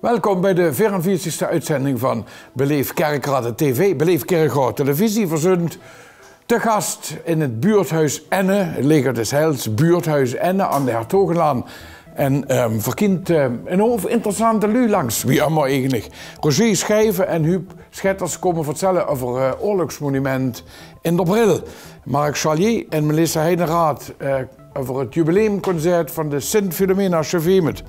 Welkom bij de 44e uitzending van Beleef Kerkrade TV, Beleef Kerkrade Televisie, verzund te gast in het buurthuis Enne, het Leger des Heils, buurthuis Enne aan de Hertogenlaan. En verkient een interessante lui langs, wie allemaal eigenlijk. Roger Schijven en Huub Schetters komen vertellen over oorlogsmonument in der Bril. Mark Chalier en Melissa Heidenraad over het jubileumconcert van de Sint-Philomena Chevemet.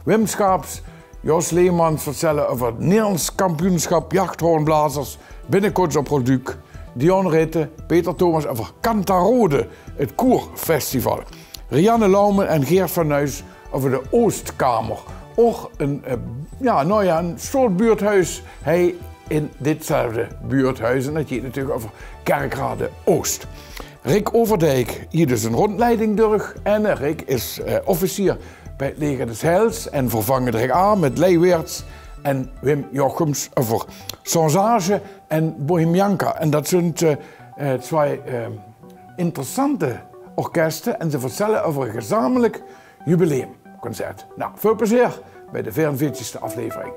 Wim Schaaps, Jos Leemans vertellen over het Nederlands kampioenschap jachthoornblazers binnenkort op Product. Dion Ritte, Peter Thomas over Cantarode, het Koerfestival. Rianne Laumen en Geert van Nuys over de Oostkamer. Ook een soort buurthuis. Hij in ditzelfde buurthuis. En dat gaat natuurlijk over Kerkrade Oost. Rick Overdijk, hier dus een rondleiding door. En Rick is officier bij het Leger des Heils en vervangen Rick A met Lei Weerts en Wim Jochems over Sansage en Bohemianka. En dat zijn twee interessante orkesten en ze vertellen over een gezamenlijk jubileumconcert. Nou, veel plezier bij de 44e aflevering.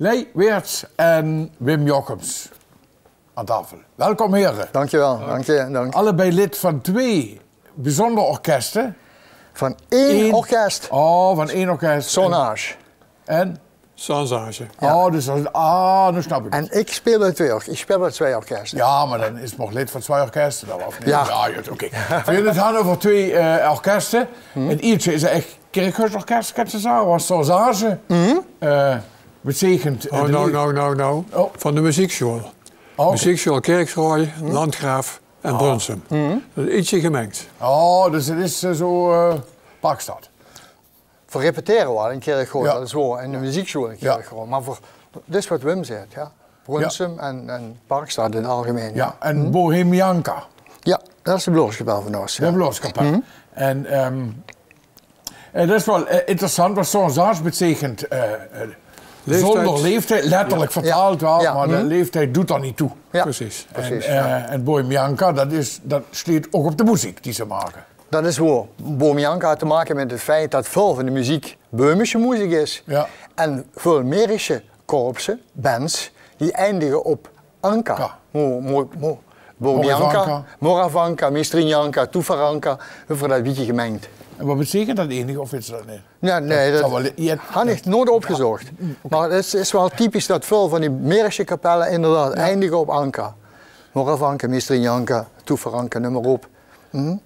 Lei Weerts en Wim Jochems aan tafel. Welkom heren. Dankjewel, dank. Allebei lid van twee bijzondere orkesten. Van één orkest. Oh, van één orkest. Sonage. En? Sansage. Ja. Oh, dus nu snap ik het. En ik speel bij twee orkesten. Ja, maar dan is het nog lid van twee orkesten dan, of niet? Ja. Oké. We gaan het gaan over twee orkesten. En eentje is een echt kerkhuisorkest, kan je zeggen, was Sansage. Betekent... Nou. Oh. Van de muziekschool. Oh. Muziekschool Kerkrade, Landgraaf en Brunsum. Dat is ietsje gemengd. Oh, dus het is zo Parkstad. Voor repeteren wel in Kerkrade, Ja. dat is waar. En de muziekschool in Kerkrade. Maar voor, dit is wat Wim zegt, ja. Brunsum en Parkstad in het algemeen. Ja, en Bohemianka. Ja, dat is de blooskapel van ons. De blooskapel. En dat is wel interessant, wat Sansage betekent... zonder leeftijd, letterlijk vertaald wel, maar de leeftijd doet er niet toe. Ja. Precies. En Bohemianka, dat slaat ook op de muziek die ze maken. Dat is waar. Bohemianka had te maken met het feit dat veel van de muziek Böhmische muziek is. Ja. En veel Mährische korpsen, bands, die eindigen op Anka. Bohemianka, Moravanka, Mistrinjanka, Tufaranka, voor dat beetje gemengd. En wat betekent dat enige, of is dat niet? Ja, nee, dat had ik nooit opgezocht. Ja. Maar het is wel typisch dat veel van die Mährische kapellen inderdaad eindigen op Anka. Moravanka, Mistrinjanka, Tufaranka, noem maar op.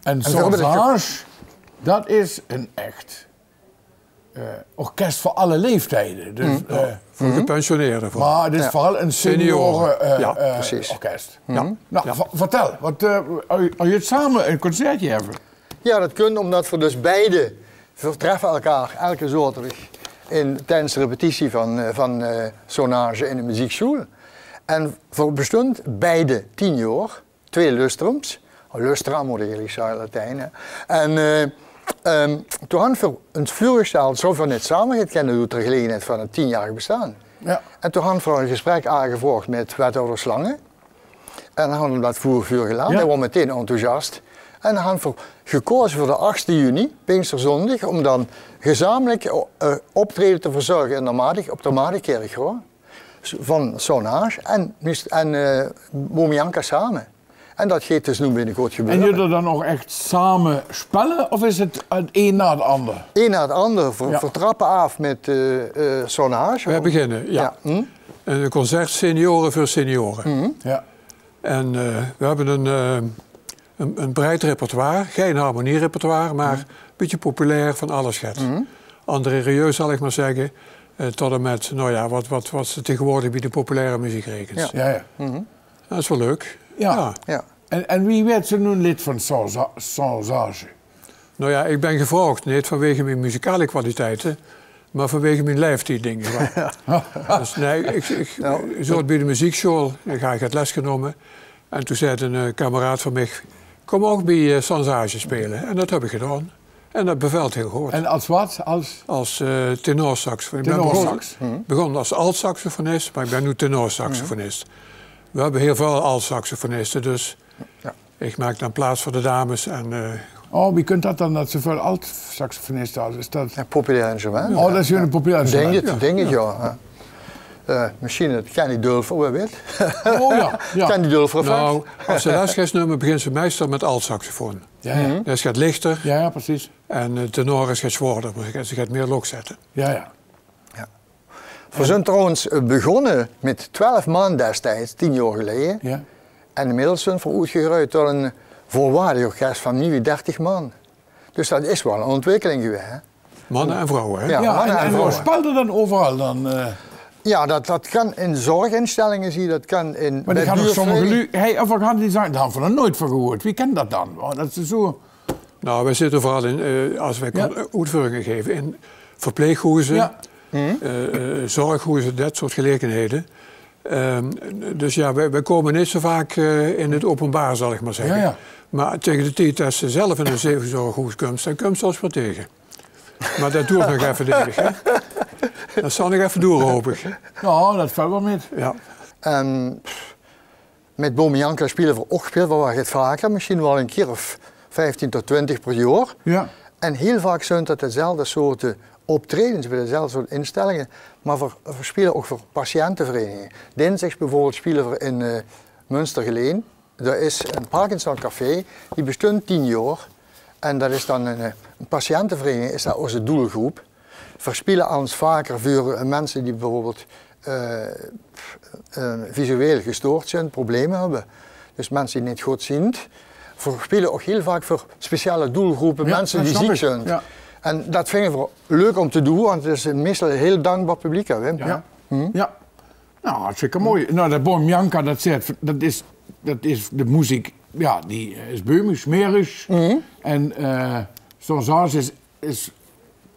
En Sansage, dat is een echt orkest voor alle leeftijden. Dus, voor gepensioneerden. Maar het is vooral een seniorenorkest. Vertel, als je het samen een concertje hebben. Ja, dat kan omdat we dus beide vertreffen elkaar elke zaterdag tijdens de repetitie van Sonage in de muziekschool. En voor bestond beide 10 jaar, 2 lustrums. Lustra moet ik eigenlijk zeggen, Latijn. Hè. En toen hadden we ons voorgesteld, zo we net samen gaan kennen door de gelegenheid van het 10-jarig bestaan. Ja. En toen hadden we een gesprek aangevraagd met wethouder Slangen. En dan hadden we dat vuur gelaten. Ja. Hij was meteen enthousiast. En dan hadden we gekozen voor de 8 juni, Pinksterzondag, om dan gezamenlijk optreden te verzorgen op de Madekerk van Sonage en Bohemianka samen. En dat gaat dus nu binnenkort gebeuren. En jullie dan ook echt samen spelen of is het een na het ander? Een na het ander, vertrappen af met Sonage. Wij beginnen, ja. Een concert senioren voor senioren. Ja. En we hebben een breed repertoire, geen harmonierepertoire, maar een beetje populair van alles gaat. André Rieu zal ik maar zeggen, tot en met, wat ze tegenwoordig bij de populaire muziek rekent. Ja. Dat is wel leuk. Ja. En wie werd ze nu lid van Sansage? Nou ja, ik ben gevraagd, niet vanwege mijn muzikale kwaliteiten, maar vanwege mijn lijftijdingen. Dus nee, ik zat bij de muziekschool, ik had les genomen. En toen zei een kameraad van mij, kom ook bij Sansage spelen. En dat heb ik gedaan. En dat bevalt heel goed. En als wat? Als tenorsaxofonist. Ik begon als altsaxofonist, maar ik ben nu tenorsaxofonist. We hebben heel veel altsaxofonisten, dus ik maak dan plaats voor de dames. En, wie kunt dat dan, dat zoveel alt-saxofonisten hadden? Is dat... Een populair instrument. Dat is een populair instrument. Denk het, ja. Misschien het Kenny Dulfer, wie weet. Ja. Kenny Dulfer. Nou, als ze lesgeefsnummer begint ze meestal met altsaxofoon. Dat gaat lichter. Ja, precies. En tenor gaat zwaarder, maar ze gaat meer lok zetten. Ja. We zijn trouwens begonnen met 12 man destijds, 10 jaar geleden. Ja. En inmiddels zijn we uitgegroeid tot een volwaardig orkest van nu 30 man. Dus dat is wel een ontwikkeling geweest. Hè? Mannen en vrouwen, hè? Ja, en waar speelde dan overal dan? Ja, dat kan in zorginstellingen zien, dat kan in... Maar die gaan nog sommige... Of gaan die zeggen, daar hebben we nog nooit van gehoord. Wie kent dat dan? Dat is zo... Nou, wij zitten vooral in, als wij uitvoeringen geven, in verpleeghuizen, zorghuizen, dat soort gelegenheden. Dus ja, wij komen niet zo vaak in het openbaar, zal ik maar zeggen. Ja. Maar tegen de tijd dat ze zelf in een zevenzorghuis komt, dan komt ze ons wel tegen. Maar dat doe ik nog even, denk ik. Hè? Dat zal nog even doorlopen. Ja, dat valt wel met. Ja. Met Boom Janka spelen we ook gespeeld, we het vaker, misschien wel een keer of 15 tot 20 per jaar. Ja. En heel vaak zijn dat dezelfde soorten optredens bij dezelfde soort instellingen, maar we spelen ook voor patiëntenverenigingen. Dinsdags bijvoorbeeld spelen we in Münstergeleen. Er is een Parkinson Café, die bestond 10 jaar. En dat is dan een patiëntenvereniging, is dat onze doelgroep. We spelen ons vaker voor mensen die bijvoorbeeld visueel gestoord zijn, problemen hebben. Dus mensen die niet goed zien. We spelen ook heel vaak voor speciale doelgroepen, mensen die ziek zijn. Ja. En dat vinden we leuk om te doen, want het is meestal een heel dankbaar publiek, hè, Wim? Ja. Nou, hartstikke mooi. Nou, dat Boom Janka, dat is de muziek, ja, die is böhmisch, mährisch. En zoals is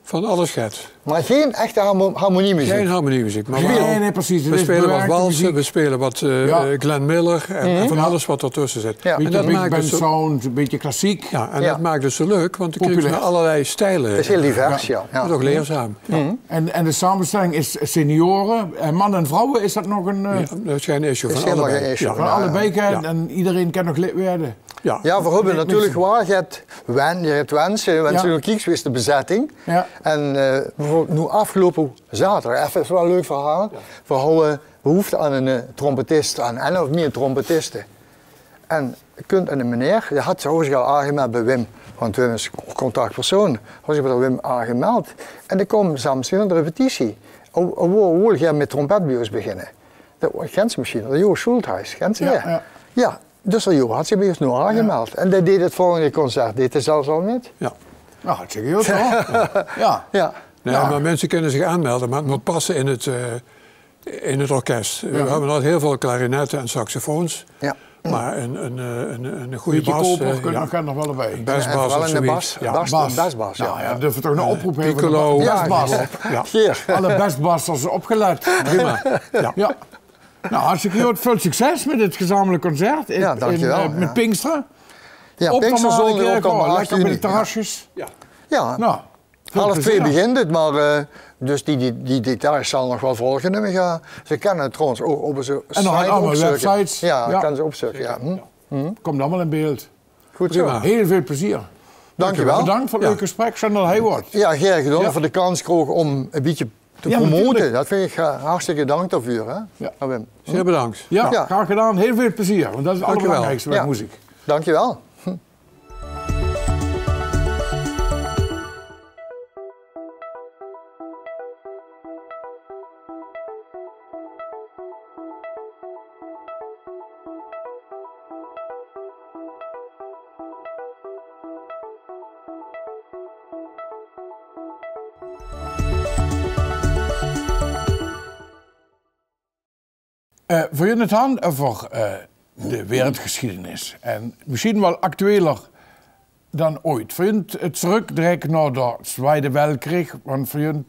van alles gaat. Maar geen echte harmoniemuziek. Geen harmoniemuziek. Maar nee, precies. We spelen wat walsen, we spelen wat Glenn Miller en van alles wat ertussen zit. Ja. En dat maakt het sound, een beetje klassiek. Ja, en dat maakt het zo leuk, want dan krijg je allerlei stijlen. Dat is heel divers, ja. Dat is ook leerzaam. En de samenstelling is senioren, mannen en vrouwen, is dat nog een... dat is geen issue, van allebei. Van allebei en iedereen kan nog lid werden. Ja, we hebben natuurlijk wel, je hebt wensen, een kriegswiste bezetting. Ja. En bijvoorbeeld nu afgelopen zaterdag, even wel een leuk verhaal. We hadden behoefte aan een trompetist, aan een of meer trompetisten. En kunt een meneer, die had zich al aangemeld bij Wim, want Wim is contactpersoon, had zich bij Wim aangemeld. En dan kwam soms weer naar de repetitie. Hoe ga je met trompetbureaus beginnen? Dat kent ze misschien, dat Joost Schulthuis, kent ze? Ja. Dus Jo had zich bij ons nu aangemeld. En dat deed het volgende concert, deed hij zelfs al niet. Ja. Nou, hartstikke goed hoor. Ja. Nee, maar mensen kunnen zich aanmelden, maar het moet passen in het orkest. We hebben al heel veel klarinetten en saxofoons. Ja. Maar een goede bas. Kan nog wel erbij. Basbas of zoiets. Basbas. Nou ja, durf je toch een oproep hebben. Piccolo. Basbas. Alle bestbassers opgelet. Prima. Ja. Nou, hartstikke goed. Veel succes met dit gezamenlijk concert. Ja, dankjewel. Met Pinksteren. Ja, Pinksteren zonder ook om lekker met de terrasjes. Ja. Nou, 1:30 begint het, maar dus die details zal nog wel volgen. Ze kennen het trouwens ook op zo'n en nog allemaal websites. Ja, kan ze opzoeken. Ja. Komt allemaal in beeld. Goed zo. Heel veel plezier. Dankjewel. Bedankt voor het leuke gesprek. Sander Heijwoord. Ja, graag gedaan voor de kans gekregen om een beetje te promoten. Natuurlijk. Dat vind ik hartstikke dank daarvoor. Hè? Ja. Wim. Zeer bedankt. Ja, graag gedaan. Heel veel plezier. Want dat is het allerbelangrijkste met muziek. Dankjewel. Voor jullie het aan over de wereldgeschiedenis. En misschien wel actueler dan ooit. Voor jullie het terugdreiken naar de Tweede Weltkrieg. Want voor jullie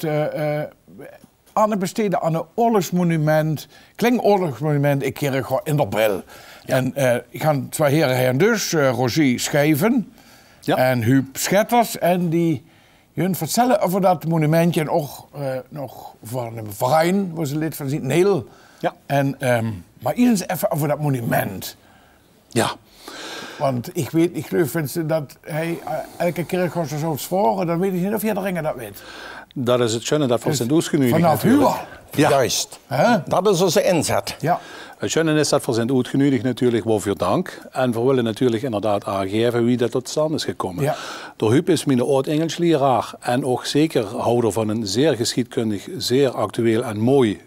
aan het besteden aan een oorlogsmonument. Klinkt oorlogsmonument, ik keer gewoon in de bril. Ja. En ik ga twee heren hier dus, Roger Schijven. Ja. En Huub Schetters en die jullie vertellen over dat monumentje en ook nog van een verein waar ze lid van zijn, Neel. Ja. En, maar eens even over dat monument. Ja. Want ik geloof dat hij elke keer gaat zo zworen, dan weet ik niet of jij de dat weet. Dat is het schöne dat van Sint-Oetsgenudig. Vanaf Huwel. Ja. Juist. Hè? Dat is onze inzet. Ja. Het schöne is dat voor Sint-Oetsgenudig natuurlijk waarvoor dank. En we willen natuurlijk inderdaad aangeven wie dat tot stand is gekomen. Ja. Door Huub is mijn oud-Engels leraar en ook zeker houder van een zeer geschiedkundig, zeer actueel en mooi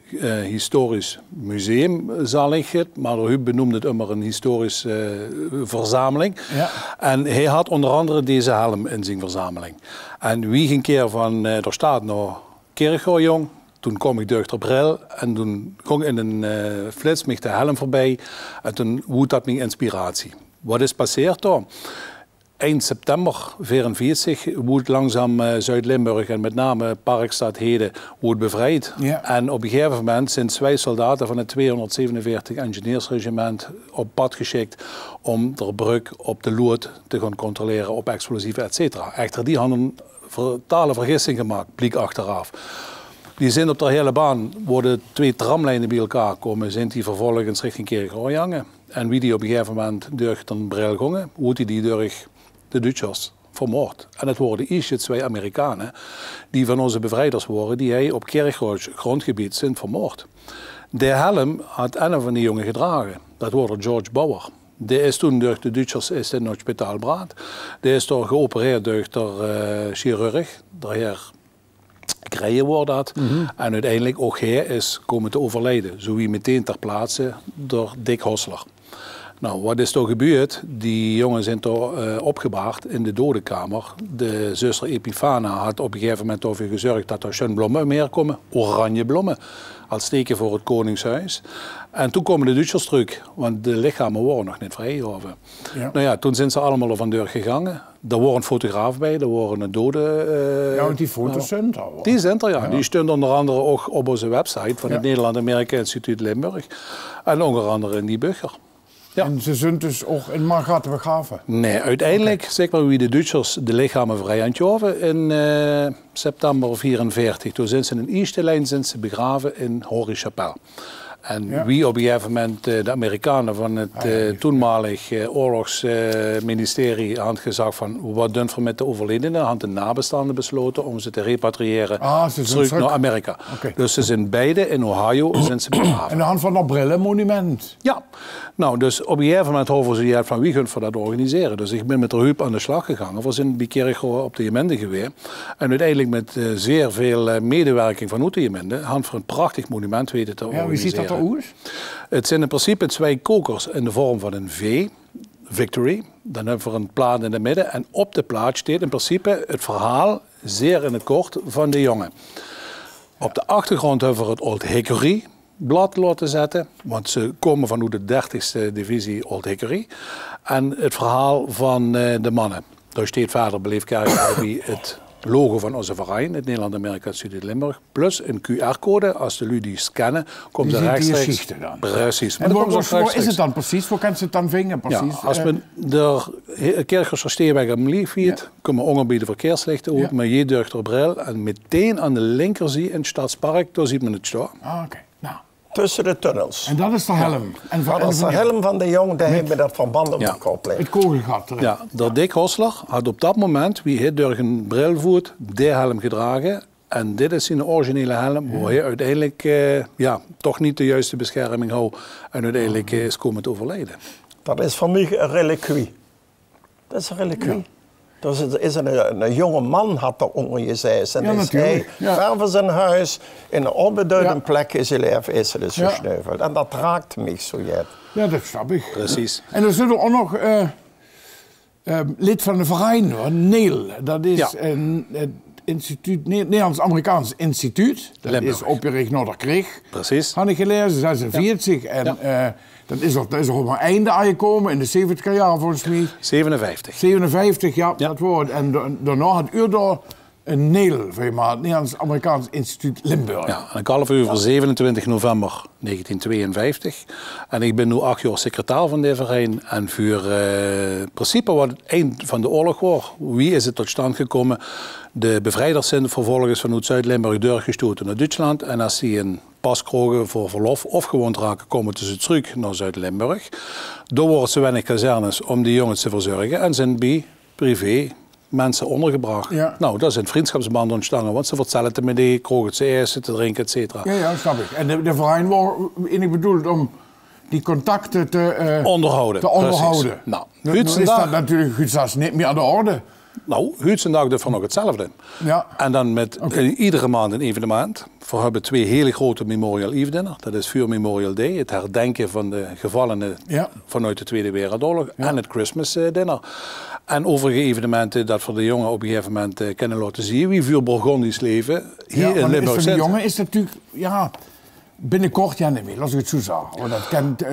historisch museum, zal ik het. Maar door Huub benoemde het immer een historische verzameling. Ja. En hij had onder andere deze helm in zijn verzameling. En wie ging een keer van er staat naar Kerkgooiong. Toen kwam ik door de bril en toen ging in een flits mij de helm voorbij. En toen woed dat mijn inspiratie. Wat is passeerd dan? Eind september 1944 woed langzaam Zuid-Limburg en met name Parkstad Heden woed bevrijd. Ja. En op een gegeven moment zijn 2 soldaten van het 247 engineersregiment op pad geschikt om de brug op de Loert te gaan controleren op explosieven, etc. Echter, die hadden een fatale vergissing gemaakt, bleek achteraf. Die zijn op de hele baan, worden 2 tramlijnen bij elkaar komen, zijn die vervolgens richting Kerkgooiong hangen. En wie die op een gegeven moment door de bril gingen, wordt die door de Duitsers vermoord. En het worden eerst 2 Amerikanen die van onze bevrijders worden, die hij op Kerkgooisch grondgebied zijn vermoord. De helm had een van die jongen gedragen. Dat wordt George Bauer. Die is toen door de Duitsers in het hospitaal gebracht. Die is door geopereerd door de chirurg, de heer Krijgen wordt dat. En uiteindelijk ook hij is komen te overlijden. Zo wie meteen ter plaatse door Dick Hosler. Nou, wat is er gebeurd? Die jongens zijn toch opgebaard in de dodenkamer. De zuster Epifana had op een gegeven moment over gezorgd dat er schoon bloemen meer komen. Oranje bloemen. Als teken voor het Koningshuis. En toen komen de Duitsers terug, want de lichamen waren nog niet vrijgehouden. Ja. Nou ja, toen zijn ze allemaal er van deur gegaan. Er waren een fotograaf bij, er waren een dode... Ja, want die foto's zijn er al. Die zijn er, ja. Die stonden onder andere ook op onze website van het Nederland-Amerika Instituut Limburg. En onder andere in die Bugger. Ja. En ze zijn dus ook in Margat begraven? Nee, uiteindelijk, zeg maar wie de Duitsers de lichamen vrij aan het in september 1944. Toen zijn ze in Eastelijn begraven in Hory-Chapelle. En wie op een gegeven moment de Amerikanen van het toenmalig oorlogsministerie had gezegd van wat doen we met de overledenen, hadden de nabestaanden besloten om ze te repatriëren terug naar Amerika. Okay. Dus ze zijn beide in Ohio zijn ze begraven. En de hand van dat brillenmonument. Ja, nou dus op een gegeven moment horen ze van wie gunt we dat organiseren. Dus ik ben met de Huub aan de slag gegaan. We zijn bij Kerkgooiong op de Gemende geweest. En uiteindelijk met zeer veel medewerking van de Gemende hadden we een prachtig monument weten te organiseren. Wie ziet dat eruit? Het zijn in principe 2 kokers in de vorm van een V, Victory. Dan hebben we een plaat in het midden en op de plaat staat in principe het verhaal, zeer in het kort, van de jongen. Op de achtergrond hebben we het Old Hickory blad laten zetten, want ze komen van de 30e divisie Old Hickory. En het verhaal van de mannen. Daar staat verder Beleefd Kerkgooiong het logo van onze verein, het Nederland-Amerika Instituut Limburg, plus een QR-code. Als de lui die scannen, komt er rechtstreeks. Dan. Precies. En waar is het dan precies? Waar kan ze het dan vingen? Precies? Ja, als men de Kerkgooisch Steerweg om lief heeft, komen we bij de verkeerslichten uit, maar je durft er bril en meteen aan de linkerzijde in het Stadspark, daar ziet men het staan. Ah, oké. Nou. Tussen de tunnels. En dat is de helm. En dat is de helm van de jongen, daar hebben we dat verband op gekoppeld. Het kogelgat. Ja, de Dick Hosler had op dat moment, wie hij door een bril voert, de helm gedragen. En dit is zijn originele helm, waar hij uiteindelijk toch niet de juiste bescherming houdt. En uiteindelijk is komen te overlijden. Dat is voor mij een reliquie. Dat is een reliquie. Ja. Dus het is een jonge man had er onder gezeten. En is hij ver van zijn huis, in een onbeduidende plek is hij dus gesneuveld. En dat raakt mij zo jet. Ja, dat snap ik. Precies. En er zit er ook nog lid van de verein, hoor, NEEL. Dat is een instituut, Nederlands-Amerikaans instituut. Dat Limburg. Is opgericht door de Krieg. Precies. Had ik gelezen, 46. En dat is er op een einde aangekomen in de 70er jaren volgens mij. 57. 57, dat woord. En daarna had u daar een NEL, het Nederlands-Amerikaans Instituut Limburg. Ja, een half uur voor 27 november 1952. En ik ben nu 8 jaar secretaris van dit verein. En voor principe wat het eind van de oorlog was, wie is het tot stand gekomen? De bevrijders zijn vervolgens vanuit Zuid-Limburg doorgestoten naar Duitsland. En als die een pas kregen voor verlof of gewond raken, komen ze terug naar Zuid-Limburg. Daar worden ze weinig kazernes om die jongens te verzorgen. En zijn bij privé mensen ondergebracht. Ja. Nou, dat is een vriendschapsband ontstaan, want ze vertellen het met die, kroegen ze eten, te drinken, et cetera. Ja, snap ik. En de verein was bedoeld om die contacten te onderhouden. Nou, nu is dat natuurlijk niet meer aan de orde. Nou, Huitsendag doet van nog hetzelfde. Ja. En dan met iedere maand een evenement. We hebben 2 hele grote Memorial Eve Dinner. Dat is voor Memorial Day, het herdenken van de gevallenen vanuit de Tweede Wereldoorlog. Ja. En het Christmas Dinner. En overige evenementen dat voor de jongen op een gegeven moment kunnen laten zien wie voor Bourgondisch leven hier in Limburg zit. Voor de jongen is het natuurlijk, binnenkort niet meer, als ik het zo zeg. Dat kent...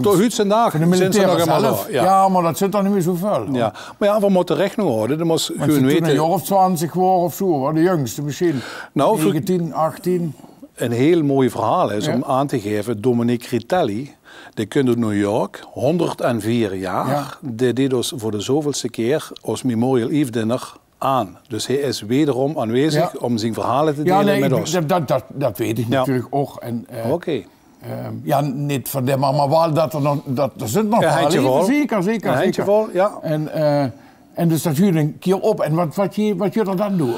Door Huitsendag zijn ze nog helemaal ja, maar dat zit dan niet meer zoveel. Ja. Maar ja, we moeten rekening houden. Dat moest gewoon weten. Een jaar of 20 waren of zo, de jongste misschien. Nou, 19, 18. Een heel mooi verhaal is om aan te geven. Dominique Ritelli, die komt uit New York, 104 jaar. Ja. Die deed dus voor de zoveelste keer als Memorial Eve Dinner aan. Dus hij is wederom aanwezig om zijn verhalen te delen met ons. Dat weet ik natuurlijk ook. Oké. Niet van dem, maar wel dat er zit nog wel zeker. Ja. En dus dat huurt een keer op. En wat je er dan doen?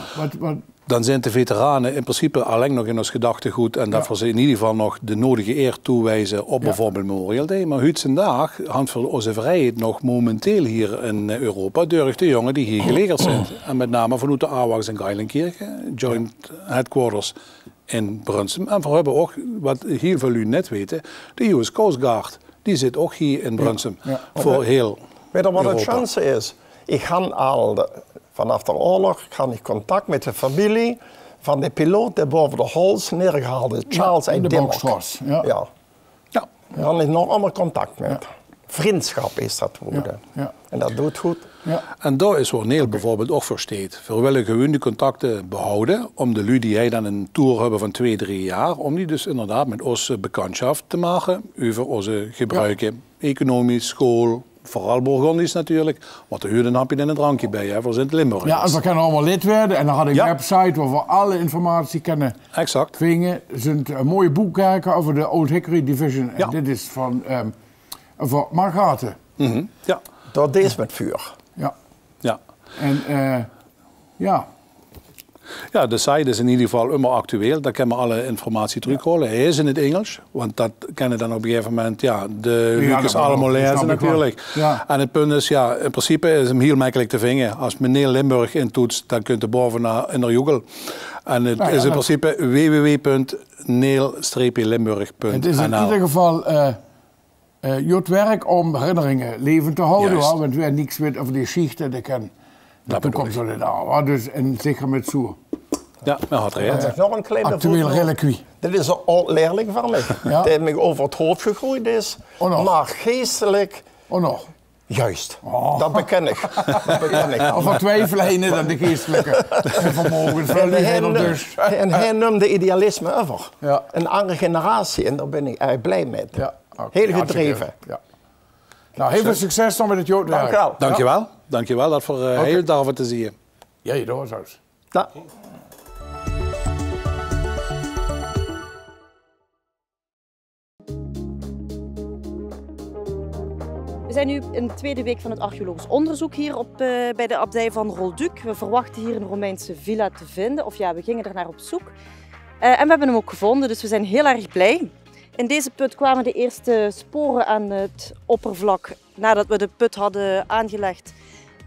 Dan zijn de veteranen in principe alleen nog in ons gedachtegoed en dat we ze in ieder geval nog de nodige eer toewijzen op bijvoorbeeld Memorial Day. Maar Huitsendag hangt voor onze vrijheid nog momenteel hier in Europa door de jongen die hier gelegerd zijn. En met name vanuit de Awags en Geilenkirchen, Joint Headquarters in Brunsum. En we hebben ook, wat heel veel u net weten, de US Coast Guard. Die zit ook hier in Brunsum. Voor heel Weet je wat de chance is? Ik ga al vanaf de oorlog in contact met de familie van de piloot die boven de Hols neergehaald is. Charles en Dimmock. Ja. Daar had ik nog allemaal contact met. Ja. Vriendschap is dat geworden. Ja. En dat doet goed. Ja. En daar is waar Neel bijvoorbeeld ook voor staat. We willen gewoon die contacten behouden om de lui die jij dan een tour hebben van 2-3 jaar, om die dus inderdaad met ons bekendschap te maken over onze gebruiken, economisch, school, vooral Bourgondisch natuurlijk, want de huurde heb je en een drankje bij, hè, voor Sint-Limburg. Ja, en we kunnen allemaal lid worden en dan had ik een website waar we alle informatie kunnen vinden. Er zijn een mooie boek kijken over de Old Hickory Division. En dit is van Margarethe. Ja. Dat is met vuur. Ja. En ja, de site is in ieder geval immer actueel. Daar kunnen we alle informatie terughalen. Hij is in het Engels, want dat kennen dan op een gegeven moment de Lucas allemaal lezen natuurlijk. Ja. En het punt is, in principe is hem heel makkelijk te vinden. Als meneer Limburg intoetst, dan kunt u bovenaan in de Google. En het is in principe www.neel-limburg.nl. Het is in ieder geval je werk om herinneringen levend te houden. Want we niks weten over die schichten, de toekomst van het aan. Dus en zeker met zo. Ja, maar had recht. Nog een kleine actueel reliquie. Dit is een oud leerling van mij. Die mij over het hoofd gegroeid is. Maar geestelijk. Juist, dat beken ik. Of van twijfelen dan de geestelijke vermogens. En hij noemde idealisme over. Ja. Een andere generatie en daar ben ik erg blij mee. Ja. Heel gedreven. Ja. Nou, heel veel succes dan met het joodwerk. Dankjewel. Dankjewel dat voor heel daarvoor te zien. Ja, je door zo's. Ja. We zijn nu in de tweede week van het archeologisch onderzoek hier bij de abdij van Rolduc. We verwachten hier een Romeinse villa te vinden, of we gingen er naar op zoek. En we hebben hem ook gevonden, dus we zijn heel erg blij. In deze put kwamen de eerste sporen aan het oppervlak nadat we de put hadden aangelegd.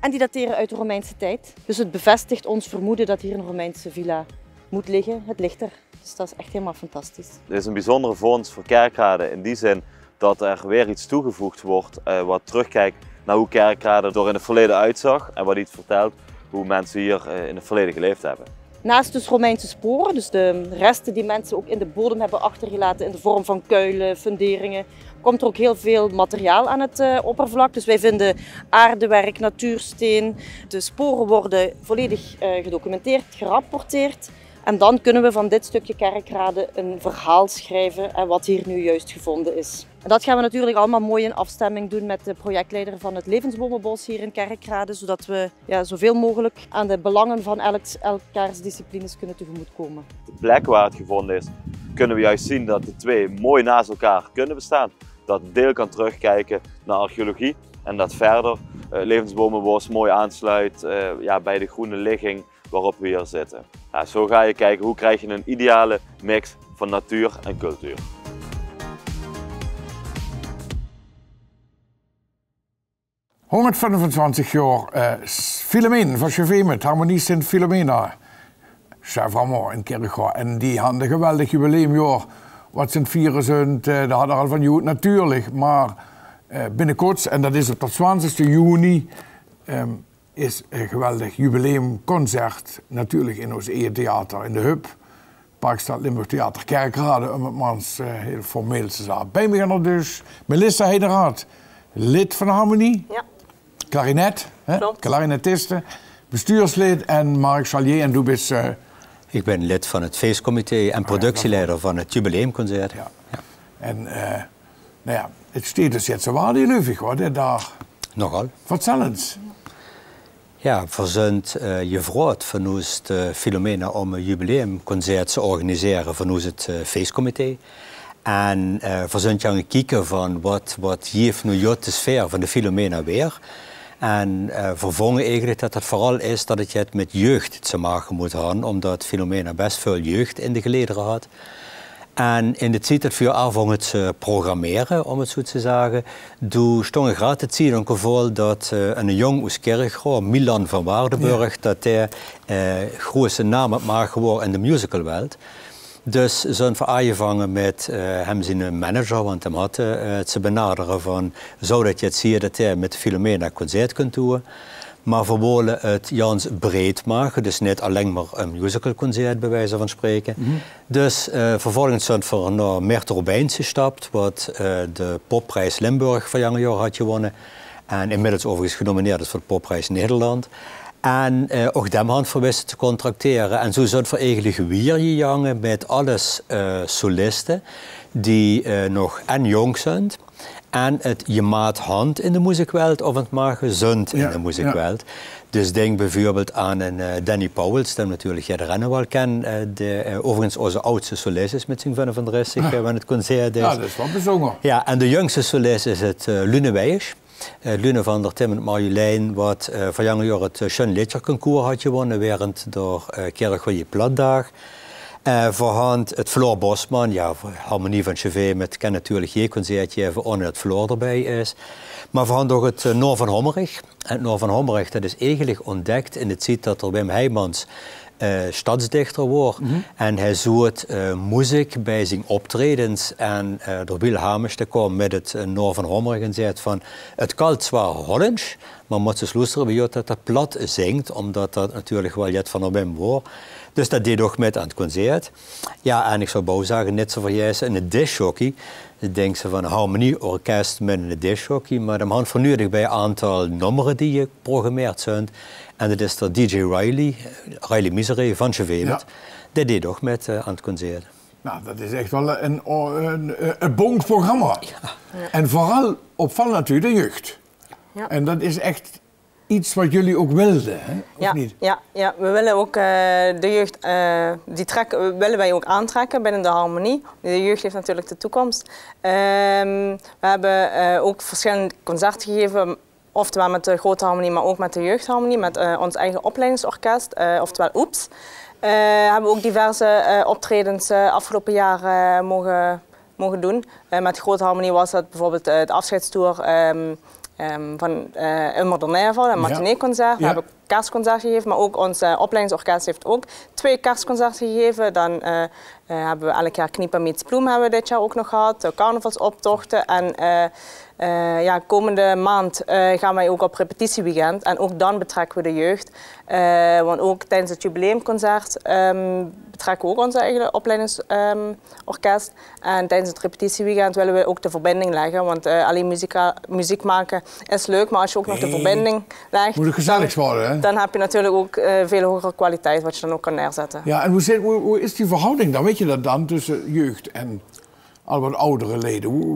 En die dateren uit de Romeinse tijd. Dus het bevestigt ons vermoeden dat hier een Romeinse villa moet liggen. Het ligt er, dus dat is echt helemaal fantastisch. Dit is een bijzondere vondst voor Kerkrade in die zin dat er weer iets toegevoegd wordt wat terugkijkt naar hoe Kerkrade er in het verleden uitzag en wat iets vertelt hoe mensen hier in het verleden geleefd hebben. Naast dus Romeinse sporen, dus de resten die mensen ook in de bodem hebben achtergelaten in de vorm van kuilen, funderingen, komt er ook heel veel materiaal aan het oppervlak. Dus wij vinden aardewerk, natuursteen. De sporen worden volledig gedocumenteerd, gerapporteerd. En dan kunnen we van dit stukje kerkrade een verhaal schrijven wat hier nu juist gevonden is. En dat gaan we natuurlijk allemaal mooi in afstemming doen met de projectleider van het Levensbomenbos hier in Kerkrade, zodat we zoveel mogelijk aan de belangen van elkaars disciplines kunnen tegemoetkomen. De plek waar het gevonden is, kunnen we juist zien dat de twee mooi naast elkaar kunnen bestaan. Dat een deel kan terugkijken naar archeologie en dat verder Levensbomenbos mooi aansluit bij de groene ligging waarop we hier zitten. Ja, zo ga je kijken hoe krijg je een ideale mix van natuur en cultuur. ...125 jaar Philomeen van Chevet met Harmonie Sint Philomena. Chevramont in Kerkrade. En die hadden een geweldig jubileumjaar. Wat ze vieren zijn, dat hadden al van Jood natuurlijk. Maar binnenkort, en dat is op de 20 juni... is een geweldig jubileumconcert, natuurlijk in ons theater in de Hub. Parkstad Limburg Theater Kerkrade, om het maar heel formeel te zeggen. Bij me gaan er dus Melissa Heideraad, lid van de Harmonie. Ja. Klarinet, klarinetiste, bestuurslid en Mark Chalier en du bent... Ik ben lid van het feestcomité en productieleider van het jubileumconcert. Ja. Ja. En het staat dus jetzt wel heel leuk, hoor, daar. Nogal. Vertel eens. Ja, we zijn gevraagd van ons Philomena om een jubileumconcert te organiseren van ons het feestcomité. En we zijn gaan kijken van wat geeft nu de sfeer van de Philomena weer. En we vonden eigenlijk dat het vooral is dat het met jeugd te maken moet hebben, omdat Philomena best veel jeugd in de gelederen had. En in de tijd dat we aanvangen te programmeren, om het zo te zeggen, toen stond ik graag te zien een geval dat een jong uit Kerkrade, Milan van Waardenburg, dat hij grote naam had maken geworden in de musicalwereld. Dus zijn we aangevangen met hem zijn manager, want hem had te benaderen van, zou dat je het zien dat hij met Philomena concert kunt doen. Maar we willen het Jans breed maken, dus niet alleen maar een musicalconcert bij wijze van spreken. Dus vervolgens zijn we naar Mert Robijns gestapt, wat de Popprijs Limburg van Jange jaar had gewonnen. En inmiddels overigens genomineerd is voor de Popprijs Nederland. En ook dem hand voor wisten te contracteren. En zo zijn we eigenlijk weer gegaan met alles solisten die nog en jong zijn. En het je maat hand in de muziekwereld of het maar gezond in de muziekwereld. Ja. Dus denk bijvoorbeeld aan een Danny Powels, die natuurlijk jij de rennen wel kent. Overigens onze oudste solist is met zijn 35 van het concert is. Ja, dat is wel bijzonder. Ja, en de jongste solist is het Lune Weijers. Lune van der Tim en Marjolein, wat van Jange jaar het Schön Liedjerconcours had gewonnen während de Kerkrade Platdag. Voorhand het Floor Bosman, ja, Harmonie van Chevet met ken natuurlijk geen concertje even ohne dat Floor erbij is. Maar voorhand ook het Noor van Hommerich. En het Noor van Hommerich, dat is eigenlijk ontdekt in het tijd dat er Wim Heijmans stadsdichter wordt. En hij zoekt muziek bij zijn optredens en door Wil Hamers te komen met het Noor van Hommerich en zegt van het kalt zwaar Hollands, maar moet ze luisteren bij dat dat plat zingt, omdat dat natuurlijk wel jet van Wim wordt. Dus dat deed ook met aan het concert. Ja, en ik zou bouw zeggen, net zo van jij in het discjockey. Dan denken ze van een harmonieorkest met een discjockey, maar dan hand vernuurd bij een aantal nummeren die geprogrammeerd zijn. En dat is de DJ Riley Misery van Chevet. Ja. Dat deed ook met aan het concert. Nou, dat is echt wel een bonk programma. Ja. En vooral opvallend natuurlijk de jeugd. Ja. En dat is echt iets wat jullie ook wilden, hè? Of niet? Ja, we willen ook de jeugd, willen wij ook aantrekken binnen de harmonie. De jeugd heeft natuurlijk de toekomst. We hebben ook verschillende concerten gegeven, oftewel met de grote harmonie, maar ook met de jeugdharmonie, met ons eigen opleidingsorkest, oftewel Oeps. We hebben ook diverse optredens afgelopen jaar mogen doen. Met de grote harmonie was dat bijvoorbeeld de afscheidstour van een Modernerval, een matineeconcert. We hebben kerstconcert gegeven, maar ook ons opleidingsorkest heeft ook 2 kerstconcerten gegeven. Dan hebben we elk jaar Kniepen Meets Bloem hebben we dit jaar ook nog gehad. De carnavalsoptochten. En ja, komende maand gaan wij ook op repetitieweekend. En ook dan betrekken we de jeugd. Want ook tijdens het jubileumconcert betrekken we ook ons eigen opleidingsorkest. En tijdens het repetitieweekend willen we ook de verbinding leggen. Want alleen muziek maken is leuk, maar als je ook nog de verbinding legt, moet het gezellig worden, hè? Dan heb je natuurlijk ook veel hogere kwaliteit wat je dan ook kan neerzetten. Ja, en hoe is die verhouding dan? Weet je dat dan tussen jeugd en al wat oudere leden?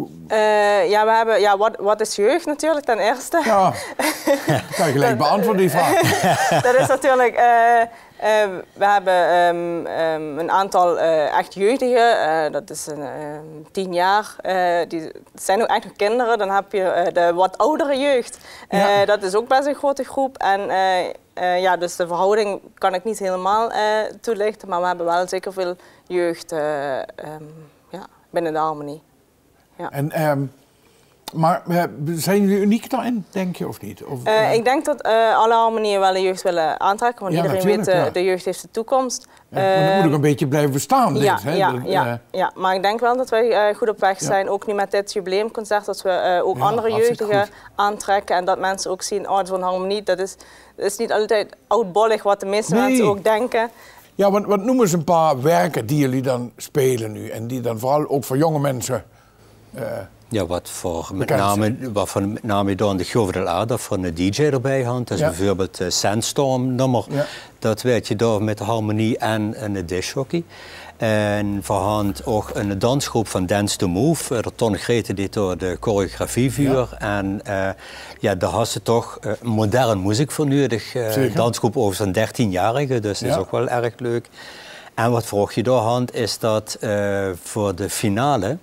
Ja, we hebben, ja, wat is jeugd natuurlijk ten eerste? Ja, dat kan je gelijk beantwoorden die vraag. Dat is natuurlijk, we hebben een aantal echt jeugdigen, dat is 10 jaar, die zijn ook echt nog kinderen. Dan heb je de wat oudere jeugd, ja. Dat is ook best een grote groep. En ja, dus de verhouding kan ik niet helemaal toelichten, maar we hebben wel zeker veel jeugd binnen de harmonie. Ja. En, maar zijn jullie uniek daarin, denk je, of niet? Of, ik denk dat alle harmonieën wel de jeugd willen aantrekken, want ja, iedereen weet, de jeugd heeft de toekomst. Maar dat moet ook een beetje blijven bestaan, ja, dit, hè? Ja, maar ik denk wel dat wij goed op weg zijn, ook nu met dit jubileumconcert, dat we ook andere jeugdigen aantrekken en dat mensen ook zien, oh, zo'n harmonie, dat is niet altijd oudbollig wat de meeste mensen ook denken. Ja, want wat noemen ze een paar werken die jullie dan spelen nu en die dan vooral ook voor jonge mensen... Ja, wat met name dan de Jovidel Ader van de DJ erbij had. Dat is bijvoorbeeld Sandstorm nummer. Ja. Dat weet je door met de harmonie en een discjockey. En voorhand ook een dansgroep van Dance to Move. De Ton Grete die door de choreografie vuur. Ja. En ja, daar had ze toch moderne muziek voor nodig. Dansgroep over zijn 13-jarige, dus dat is ook wel erg leuk. En wat voor je doorhand is dat voor de finale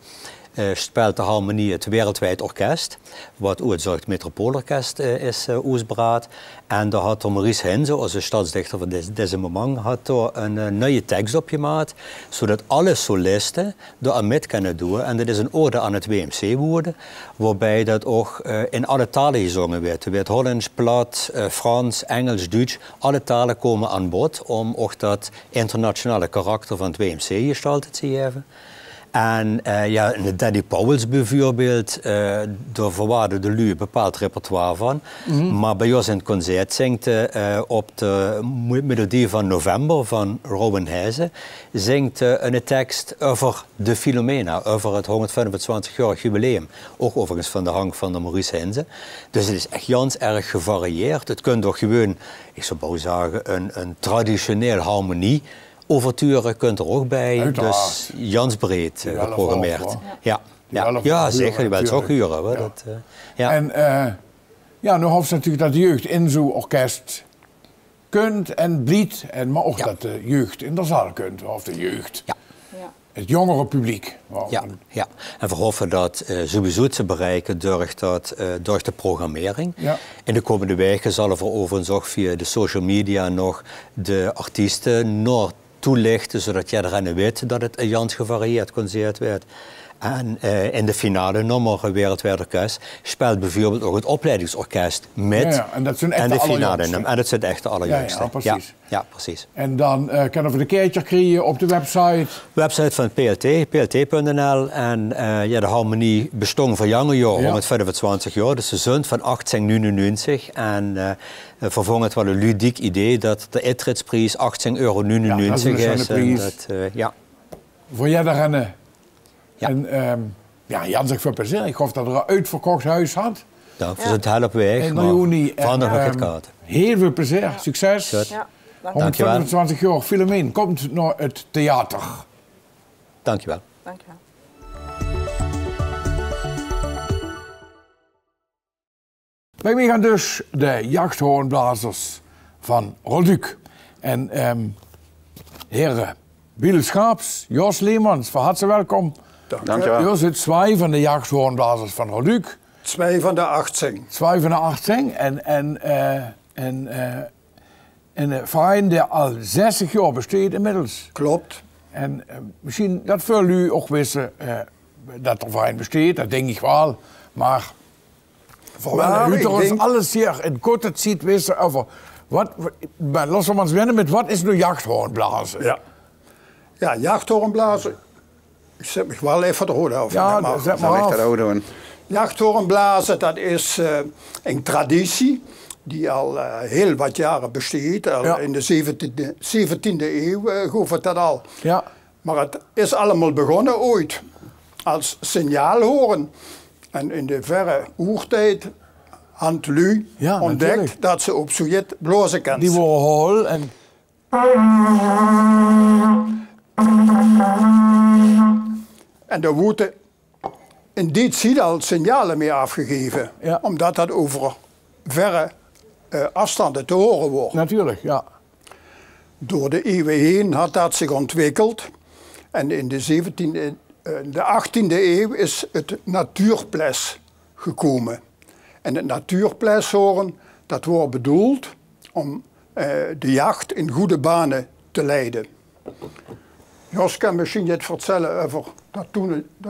speelt de harmonie het wereldwijd orkest, wat ook het Metropoolorkest is uitgebracht. En daar had Maurice Henze, onze stadsdichter van deze moment, had een nieuwe tekst opgemaakt, zodat alle solisten daar aan mee kunnen doen. En dat is een ode aan het WMC worden, waarbij dat ook in alle talen gezongen werd. Er werd Hollands, Plat, Frans, Engels, Duits, alle talen komen aan bod om ook dat internationale karakter van het WMC gestalten te geven. En ja, Daddy Pauwels bijvoorbeeld, daar verwaarde de lui een bepaald repertoire van. Maar bij ons in het concert zingt op de melodie van November van Robin Heijzen, zingt een tekst over de Philomena, over het 125-jarig jubileum. Ook overigens van de hang van de Maurice Henze. Dus het is echt ganz erg gevarieerd. Het kunt toch gewoon, ik zou bijna zeggen, een traditioneel harmonie. Overture kunt er ook bij, uiteraard. Dus jansbreed geprogrammeerd. Ja, zeker, je wilt het ook huren. Ja. Dat, ja. En ja, nu hoeft natuurlijk dat de jeugd in zo'n orkest kunt en bliet, maar ook dat de jeugd in de zaal kunt, of de jeugd. Ja. Het jongere publiek. Ja. En we hopen dat sowieso te bereiken door de programmering. Ja. In de komende weken zal er overigens ook via de social media nog de artiesten nog toelichten, zodat jij erin weet dat het een jans gevarieerd concert werd. En in de finale nummer Wereldwijd Orkest speelt bijvoorbeeld ook het opleidingsorkest met. Ja, en dat zijn echt de finale nummer. En dat zijn echt de allerjongste. Ja, precies. Ja, precies. En dan kunnen we de keertje krijgen op de website. Website van PLT, plt.nl. En ja, de harmonie bestond van jonge jaren, met 25 jaar. Dus ze zijn van 1899. En vervolgens het wel een ludiek idee dat de intrittsprijs €18,99 is. En dat, voor jij daar rennen. Ja. En Jan zegt veel plezier. Ik hoop dat er een uitverkocht huis had. Ja, we zijn het heel op weg. In juni. Vandaag nog het kaart. Heel veel plezier. Succes. Ja, 125 jaar Philomeen komt naar het theater. Dankjewel. Dankjewel. Bij mij gaan dus de jachthoornblazers van Rolduc. En heren Wiel Schaaps, Jos Leemans, van harte welkom. Dankjewel. Jos zit 2 van de jachthoornblazers van Rolduc. 2 van de 18. 2 van de 18 en een verein die al 60 jaar bestaat inmiddels. Klopt. En misschien dat veel u ook wisten dat er verein bestaat, dat denk ik wel. Maar voor u ons alles hier in korte tijd wisten over laten we ons wennen met wat is nu jachthoornblazen. Ja. Ja, jachthoornblazen. Ik zet me wel even de rode af. Ja, zet maar af. Jachthoornblazen, dat is een traditie die al heel wat jaren besteedt. Al in de 17e eeuw geloof ik dat al. Ja. Maar het is allemaal begonnen ooit als signaalhoorn. En in de verre oertijd had lui ontdekt natuurlijk. dat ze op Sowjet blazen kan. Die worden hol en... En er worden in die tijd al signalen mee afgegeven. Ja. Omdat dat over verre afstanden te horen wordt. Natuurlijk, ja. Door de eeuwen heen had dat zich ontwikkeld. En in de 18e eeuw is het natuurples gekomen. En het natuurpleshoorn, dat wordt bedoeld om de jacht in goede banen te leiden. Jos kan misschien het vertellen over dat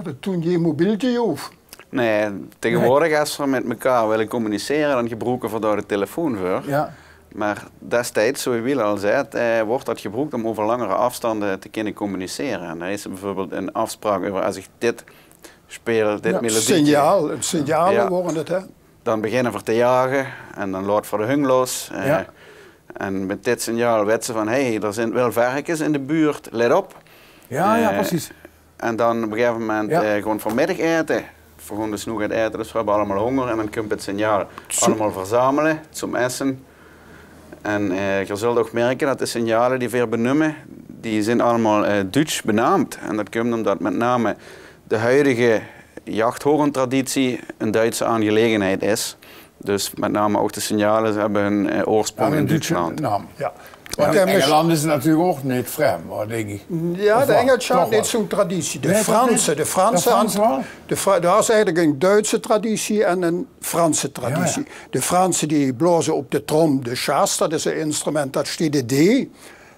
het toen geen mobieltje hoeft. Nee, tegenwoordig als we met elkaar willen communiceren, dan gebruiken we daar de telefoon voor. Ja. Maar destijds, zoals Wiel al zei, wordt dat gebruikt om over langere afstanden te kunnen communiceren. En dan is er bijvoorbeeld een afspraak over als ik dit speel, dit melodietje. Signalen worden het, hè? Dan beginnen we te jagen en dan laat voor de hung los. En met dit signaal weten ze van, hé, er zijn wel varkens in de buurt, let op. Ja, precies. En dan op een gegeven moment gewoon vanmiddag eten. We gaan dus nog het eten, dus we hebben allemaal honger. En dan komt het signaal allemaal verzamelen, zum essen. En je zult ook merken dat de signalen die we benoemen, die zijn allemaal Duits benaamd. En dat komt omdat met name de huidige jachthoorntraditie een Duitse aangelegenheid is. Dus met name ook de signalen hebben hun oorsprong in Duitsland. Ja. Maar in Engeland is het natuurlijk ook niet vreemd, hoor, denk ik. Ja, de Engelsen had niet zo'n traditie. De Fransen daar is eigenlijk een Duitse traditie en een Franse traditie. Ja, ja. De Fransen die blazen op de trom de chasse, dat is een instrument dat steekt de D.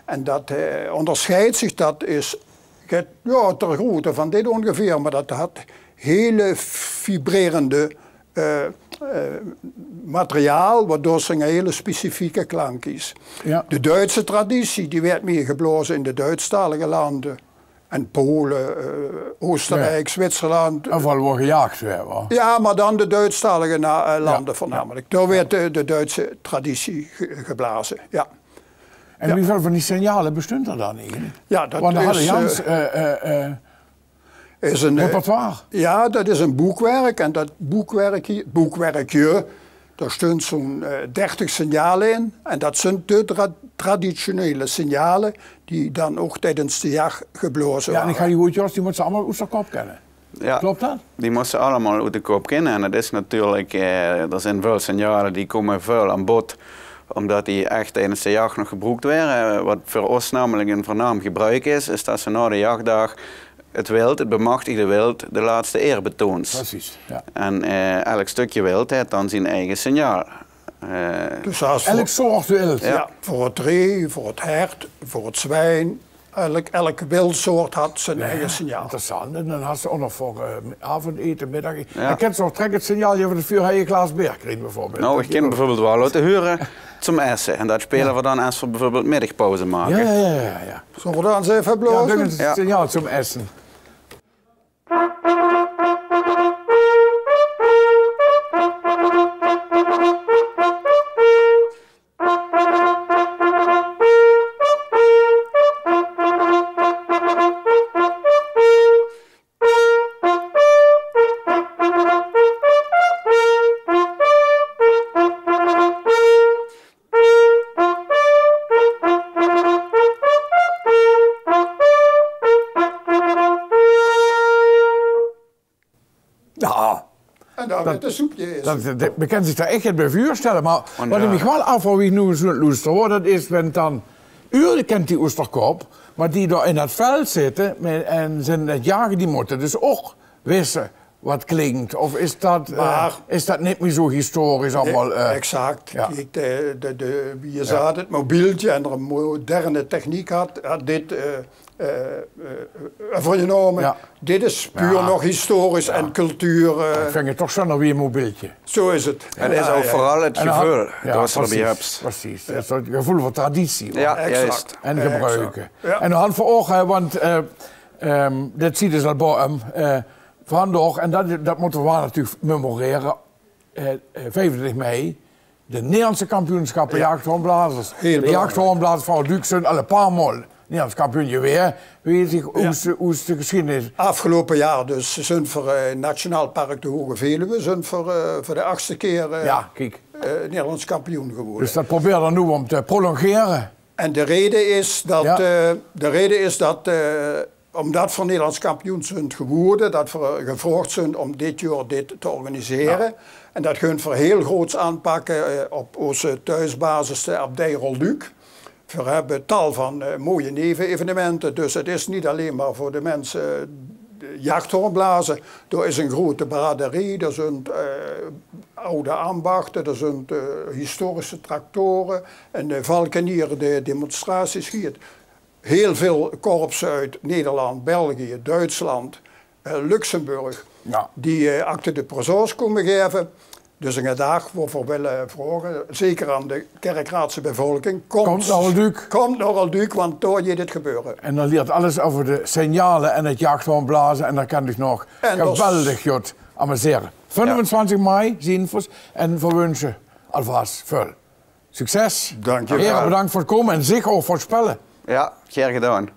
En dat onderscheidt zich, dat is ter grootte van dit ongeveer, maar dat had hele vibrerende materiaal, waardoor ze een hele specifieke klank is. Ja. De Duitse traditie die werd meer geblazen in de Duitsstalige landen. En Polen, Oostenrijk, Zwitserland. En vooral waar gejaagd werd, hoor. Ja, maar dan de Duitsstalige landen voornamelijk. Daar werd de Duitse traditie geblazen, ja. En hoeveel van die signalen bestond er dan eigenlijk? Ja, dat want is... is een repertoire. Ja, dat is een boekwerk. En dat boekwerkje, daar stond zo'n 30 signalen in. En dat zijn de traditionele signalen die dan ook tijdens de jacht geblazen waren. Ja, en ik ga die woordjes, die moeten ze allemaal uit de kop kennen. Ja, klopt dat? Die moesten allemaal uit de kop kennen. En dat is natuurlijk, er zijn veel signalen die komen veel aan bod, omdat die echt tijdens de jacht nog gebruikt werden. Wat voor ons namelijk een voornaam gebruik is dat ze na de jachtdag het bemachtigde wild, de laatste eer betoont. Precies, ja. En elk stukje wild heeft dan zijn eigen signaal. Dus elk soort wild? Ja, voor het ree, voor het hert, voor het zwijn. Elk wildsoort had zijn eigen signaal. Interessant. En dan had ze ook nog voor avondeten, middag. Ja. Ik ken zo trek het signaal van de vuur je Klaas Bergkring bijvoorbeeld. Nou, ik ken bijvoorbeeld wel laten huren zum essen. En dat spelen we dan als we bijvoorbeeld middagpauze maken. Ja. Zullen we dan eens even blazen? Ja, dan is het signaal zum essen. Men kan zich daar echt niet bij voorstellen, maar wat ik me wel afvraag wie nu zo'n luisteren, dat is, wenn dan, u kent die oesterkop, maar die daar in het veld zitten en zijn het jagen, die moeten dus ook wissen wat klinkt. Of is dat niet meer zo historisch allemaal? Exact. Ja. Wie je zei, het mobieltje en er een moderne techniek had dit vernomen. Ja. Dit is puur nog historisch en cultuur. Ik vind het toch zo nog weer een mobieltje. Zo is het. En is ook vooral het gevoel dat je erbij hebt. Precies, het gevoel van traditie. Ja, exact. En gebruiken. Ja. En dan voor ogen, want dat ziet dus al boven. Vandaag, en dat moeten we wel natuurlijk memoreren, 25 mei, de Nederlandse kampioenschappen jachthoornblazers. De jachthoornblazers van Duik zijn al een paar maal Nederlands kampioen weer. Weet je hoe is de geschiedenis? Afgelopen jaar dus zijn voor Nationaal Park de Hoge Veluwe zijn voor de 8e keer Nederlands kampioen geworden. Dus dat proberen we nu om te prolongeren. En de reden is dat omdat voor Nederlands kampioen zijn geworden, dat we gevraagd zijn om dit jaar dit te organiseren. Ja. En dat gaan we heel groots aanpakken op onze thuisbasis, de abdij Rolduc. We hebben tal van mooie nevenevenementen, dus het is niet alleen maar voor de mensen jachthoornblazen. Er is een grote braderie, er zijn oude ambachten, er zijn historische tractoren en de valkenier, de demonstraties schiet. Heel veel korpsen uit Nederland, België, Duitsland, Luxemburg, die acte de présence komen geven. Dus een dag waarvoor we willen vragen, zeker aan de Kerkraadse bevolking, komt naar Rolduc, want daar je dit gebeuren. En dan leert alles over de signalen en het jachthoornblazen en dan kan ik nog geweldig goed amuseren. 25 mei zien we en we wensen alvast veel succes. Dank je wel. Heren, bedankt voor het komen en zich ook voor het spellen. Ja, graag gedaan.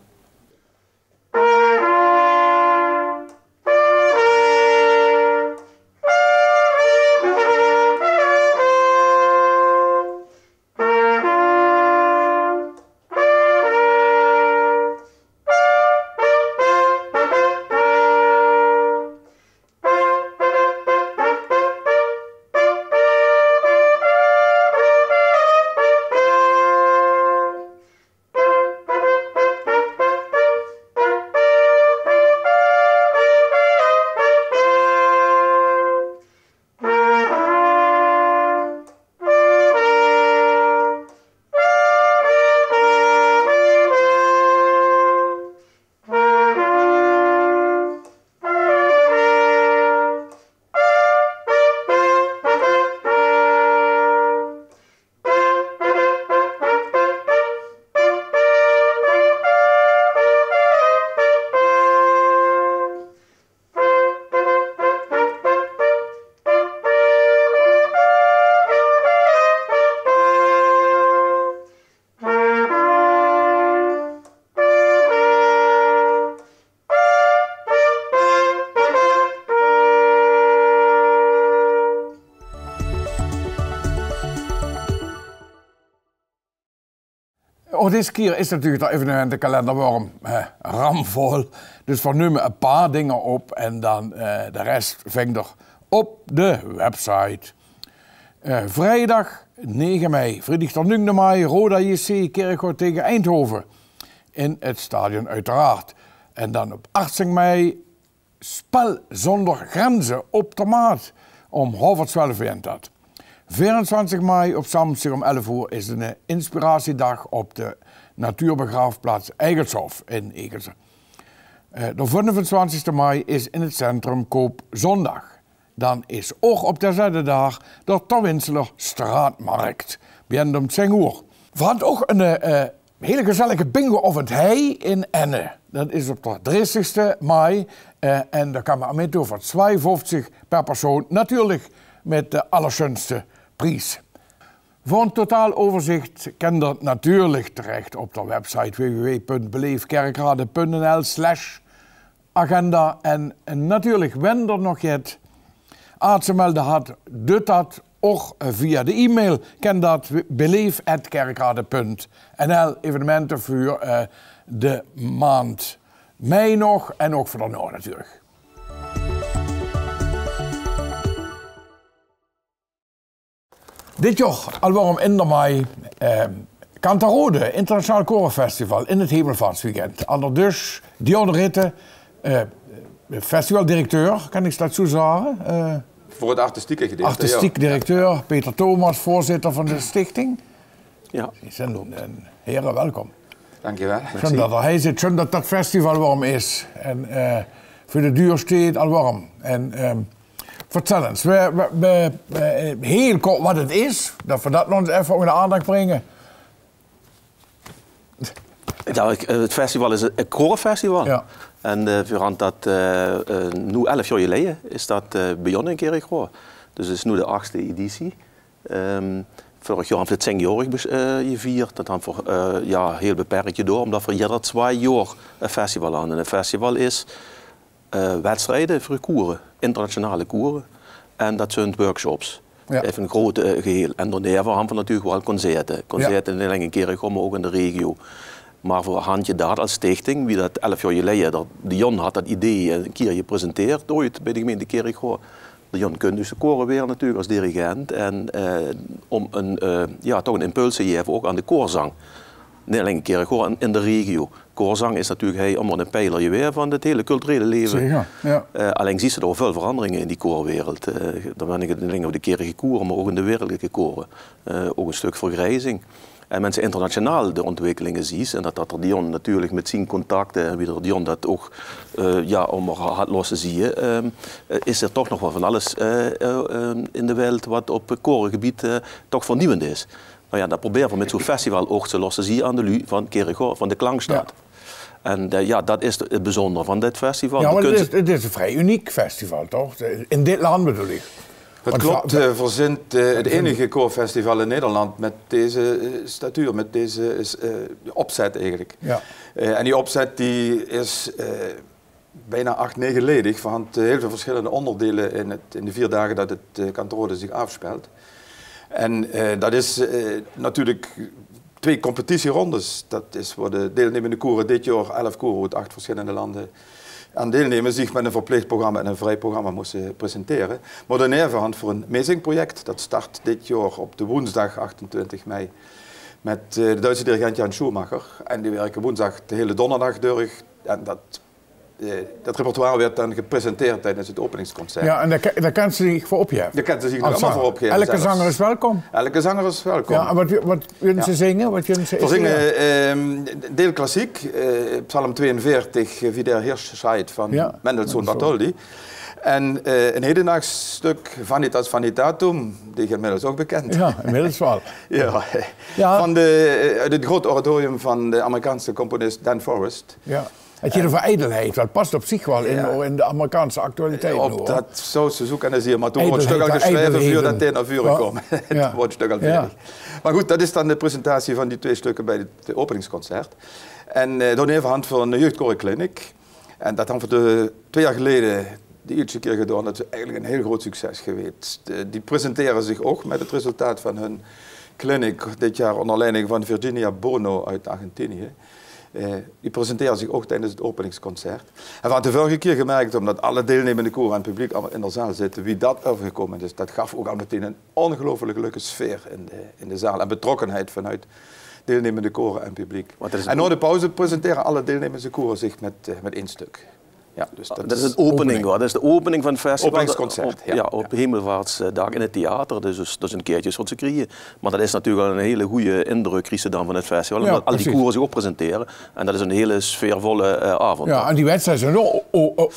Ook deze keer is natuurlijk de evenementenkalender warm ramvol. Dus we nemen een paar dingen op en dan de rest vindt er op de website. Vrijdag 9 mei, vrijdag de 9 mei, Roda JC Kerkhout tegen Eindhoven. In het stadion uiteraard. En dan op 18 mei, Spel zonder grenzen op de Maat. Om 11:30 begint dat. 24 mei op zaterdag om 11 uur is een inspiratiedag op de natuurbegraafplaats Eigelshof in Egelsen. De 25 mei is in het centrum Koopzondag. Dan is ook op dezelfde dag de Terwinseler Straatmarkt. Begint om 10 uur. We hadden ook een hele gezellige bingo op het hei in Enne. Dat is op de 30 mei. En daar kan men mee door voor 2,50 per persoon. Natuurlijk met de allerschönste prijs. Voor een totaaloverzicht kan dat natuurlijk terecht op de website www.beleefkerkrade.nl/agenda. En natuurlijk, wenn er nog het aan te melden had, doet dat ook via de e-mail. Kan dat beleef@kerkrade.nl. Evenementen voor de maand mei nog en ook voor daarna natuurlijk. Dit jaar, alweer in de mei, Cantarode, Internationaal Korenfestival in het Hemelvaartsweekend. En dus Dion Ritte, festivaldirecteur, kan ik dat zo zeggen? Voor het artistieke gedeelte. Artistiek directeur, Peter Thomas, voorzitter van de stichting. Ja. Heren, welkom. Dankjewel. Schon dat hij zit, schon dat dat festival warm is. En voor de duur steeds al warm. En vertel eens, heel kort wat het is, dat we dat nog eens even onder de aandacht brengen. Ja, het festival is een korenfestival. Ja. En we hadden dat nu 11 jaar geleden is dat begonnen in Kerkrade. Dus het is nu de 8e editie. Vorig jaar hebben we het 10-jarig gevierd. Dat hebben we heel beperkt door, omdat we ieder 2 jaar een festival aan. En een festival is wedstrijden voor koeren, internationale koeren. En dat zijn workshops. Ja. Even een groot geheel. En daarna hebben we natuurlijk wel concerten. Concerten in een keer komen ook in de regio. Maar voor handje daar als stichting, wie dat 11 jaar geleden, de Jon had dat idee een keer gepresenteerd ooit bij de gemeente Kerkrade. De Jon kent dus de koren weer natuurlijk als dirigent. En om toch een impuls te geven ook aan de koorzang. Niet alleen Kerkrade, in de regio. Koorzang is natuurlijk allemaal een pijler weer van het hele culturele leven. Zeker, ja. Alleen zie je er veel veranderingen in die koorwereld. Dan ben ik het niet alleen over de kerkelijke koren, maar ook in de wereldlijke koren. Ook een stuk vergrijzing. En mensen internationaal de ontwikkelingen zien. En dat er Dion natuurlijk met zijn contacten en wie er Dion dat ook om had lossen zien, is er toch nog wel van alles in de wereld wat op korengebied toch vernieuwend is. Nou ja, dat proberen we met zo'n festival ook te lossen zien aan de lui van Kerkrade, van de Klankstad. Ja. En dat is het bijzondere van dit festival. Ja, maar het is een vrij uniek festival, toch? In dit land bedoel ik. Het klopt, verzint het enige koorfestival in Nederland met deze statuur, met deze opzet eigenlijk. Ja. En die opzet die is bijna 8-9-ledig, van heel veel verschillende onderdelen in de 4 dagen dat het Kantrode zich afspeelt. En dat is natuurlijk 2 competitierondes. Dat is voor de deelnemende koren dit jaar 11 koren uit 8 verschillende landen aan deelnemers zich met een verplicht programma en een vrij programma moesten presenteren. Maar de neerverhand voor een Meezingproject. Dat start dit jaar op de woensdag 28 mei met de Duitse dirigent Jan Schumacher. En die werken woensdag de hele donderdag door. En dat repertoire werd dan gepresenteerd tijdens het openingsconcert. Ja, en daar kan ze zich voor opgeven. Daar kan ze zich allemaal voor opgeven. Elke zanger is welkom. Elke zanger is welkom. Ja, en wat willen ze zingen? We zingen deel klassiek, Psalm 42, Wie der Hirsch schreit van Mendelssohn Bartholdy. En een hedendaags stuk, Vanitas Vanitatum, die je inmiddels ook bekend. Ja, inmiddels wel. Van het grote oratorium van de Amerikaanse componist Dan Forrest. Ja. Het je de ijdelheid, dat past op zich wel in de Amerikaanse actualiteit. Op dat zou ze zoeken en zien, maar toen wordt het stuk al geschreven voordat het naar voren kwam. Het wordt stuk al bezig. Maar goed, dat is dan de presentatie van die 2 stukken bij het openingsconcert. En dan even hand voor een jeugdkorenkliniek. En dat hebben we 2 jaar geleden de eerste keer gedaan. Dat is eigenlijk een heel groot succes geweest. Die presenteren zich ook met het resultaat van hun clinic dit jaar onder leiding van Virginia Bono uit Argentinië. Die presenteren zich ook tijdens het openingsconcert. En we hadden de vorige keer gemerkt, omdat alle deelnemende koren en het publiek allemaal in de zaal zitten, wie dat overgekomen is. Dat gaf ook al meteen een ongelooflijk leuke sfeer in de zaal en betrokkenheid vanuit deelnemende koren en publiek. En na de pauze presenteren alle deelnemende koren zich met 1 stuk. Ja, dus dat is een opening. Dat is de opening van het festival. Openingsconcert. Op Hemelvaartsdag in het theater. Dus dat is een keertje wat ze krijgen. Maar dat is natuurlijk wel een hele goede indruk dan van het festival. Omdat al die koeren zich ook presenteren. En dat is een hele sfeervolle avond. Ja, en die wedstrijden zijn ook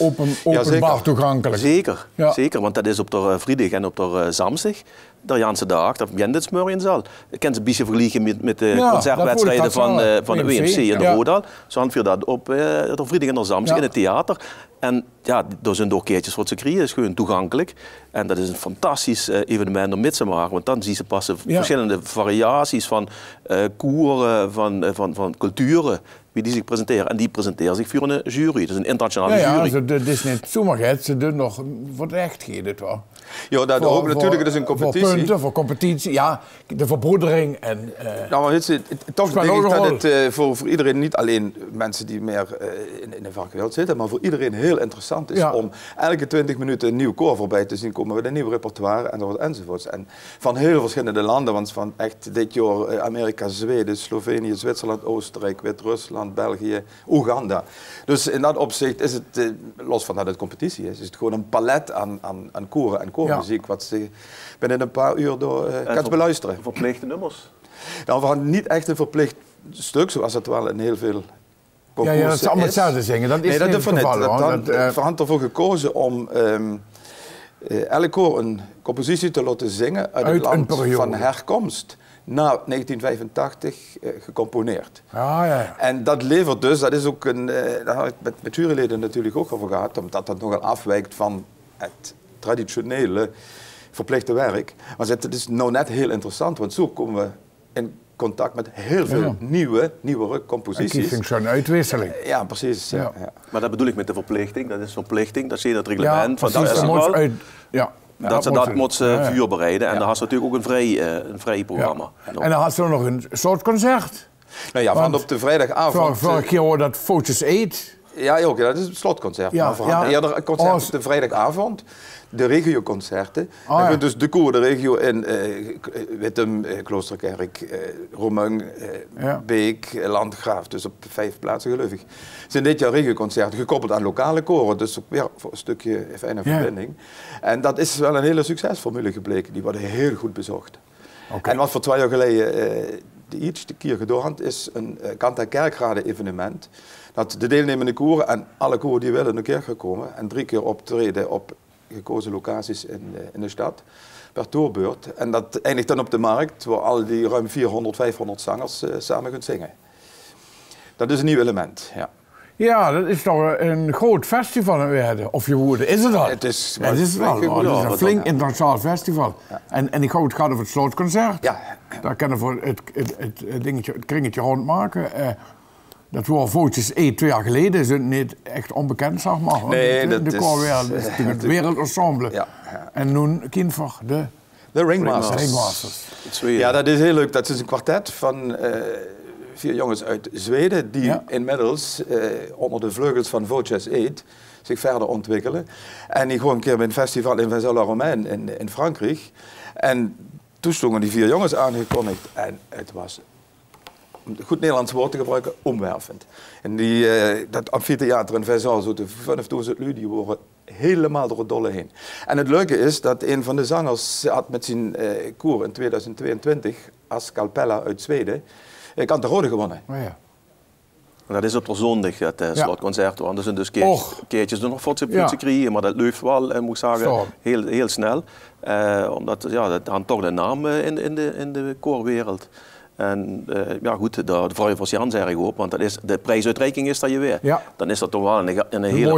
openbaar toegankelijk. Zeker, zeker. Want dat is op de vrijdag en op de zaterdag. De Janse dag, dat begint het morgen zal. Ik kan ze een beetje vergelijken met de concertwedstrijden van de WMC in de Roodal. Zo hadden we dat op de vrijdag en de zaterdag in het theater. En ja, er zijn door keertjes wat ze krijgen, dat is gewoon toegankelijk. En dat is een fantastisch evenement om mee te maken, want dan zien ze pas verschillende variaties van koeren, van culturen, wie die zich presenteren. En die presenteren zich voor een jury, dat is een internationale jury. Ja, dat is niet zomaar, ze doen nog voor de echt dit wel. Ja, dat ook natuurlijk, het is een competitie. Voor punten, voor competitie, ja, de verbroedering en... Nou, maar toch denk ik dat het voor iedereen, niet alleen mensen die meer in de vakwereld zitten, maar voor iedereen heel interessant is om elke 20 minuten een nieuw koor voorbij te zien komen met een nieuw repertoire enzovoorts. En van heel verschillende landen, want van echt dit jaar Amerika, Zweden, Slovenië, Zwitserland, Oostenrijk, Wit-Rusland, België, Oeganda. Dus in dat opzicht is het, los van dat het competitie is het gewoon een palet aan koren en koormuziek, wat ze binnen een paar uur door kan beluisteren. Verplichte nummers? Nou, we hadden niet echt een verplicht stuk, zoals het wel in heel veel ja, dat is allemaal hetzelfde zingen. Dat is nee, dat niet het geval. We hadden ervoor gekozen om elk koor een compositie te laten zingen uit het land van herkomst na 1985 gecomponeerd. Ja. En dat levert dus, dat is ook daar heb ik met juryleden natuurlijk ook over gehad, omdat dat nogal afwijkt van het traditionele verplichte werk. Maar het is nou net heel interessant, want zo komen we in contact met heel veel nieuwere composities. Dat is zo'n uitwisseling. Ja, precies. Ja. Maar dat bedoel ik met de verplichting. Dat is een verplichting, dat zie je dat reglement van dat festival. Dat moet ze vuur bereiden. En dan had ze natuurlijk ook een vrij programma. En dan had ze nog een soort concert. Nou ja, van op de vrijdagavond. Vorige keer hoorde dat Foutjes Eet. Ja, ook, dat is het slotconcert. Eerder een concert op de vrijdagavond. De regioconcerten. Dan kunt dus de koor de regio in Wittem, Kloosterkerk, Romeung, Beek, Landgraaf. Dus op 5 plaatsen geloof ik. Het zijn dit jaar regioconcerten gekoppeld aan lokale koren. Dus ook weer voor een stukje fijne verbinding. En dat is wel een hele succesformule gebleken. Die worden heel goed bezocht. En wat voor 2 jaar geleden de keer gedaan is een Kant- Kerkrade evenement. Dat de deelnemende koren en alle koren die willen een keer gekomen en 3 keer optreden op gekozen locaties in de stad per toerbeurt. En dat eindigt dan op de markt waar al die ruim 400, 500 zangers samen kunnen zingen. Dat is een nieuw element, ja. Ja, dat is toch een groot festival in Werden, of je woorden. Is het dat? Het is wel. Het is een flink internationaal festival. Ja. En ik hoop het gaat over het slotconcert. Ja. Daar kunnen we het kringetje rondmaken. Dat was Foutjes Eet 2 jaar geleden, is het niet echt onbekend, zeg maar. Nee, dat de koorwereld, is het wereldensemble. Ja. En nu Kindver, de Ringmasters. Ja, dat is heel leuk. Dat is een kwartet van 4 jongens uit Zweden die inmiddels onder de vleugels van Foutjes Eet zich verder ontwikkelen. En die gewoon een keer bij een festival in Vaison-la-Romaine in Frankrijk. En toen stonden die 4 jongens aangekondigd en het was, om goed Nederlands woord te gebruiken, omwervend. En dat amfitheater in Vaison, zo de 5000 lui, die worden helemaal door het dolle heen. En het leuke is dat een van de zangers had met zijn koor in 2022, As Kalpella uit Zweden, Cantarode gewonnen. Oh ja. Dat is op de zondag, het slotconcert. Want er zijn dus keertjes nog voor te krijgen, maar dat loopt wel, en moet ik zeggen, heel snel. Omdat dat had toch een naam in de koorwereld. En goed, de vrije voor Jan zeg ik ook, want dat is, de prijsuitreiking is dat je weer. Ja. Dan is dat toch wel een hele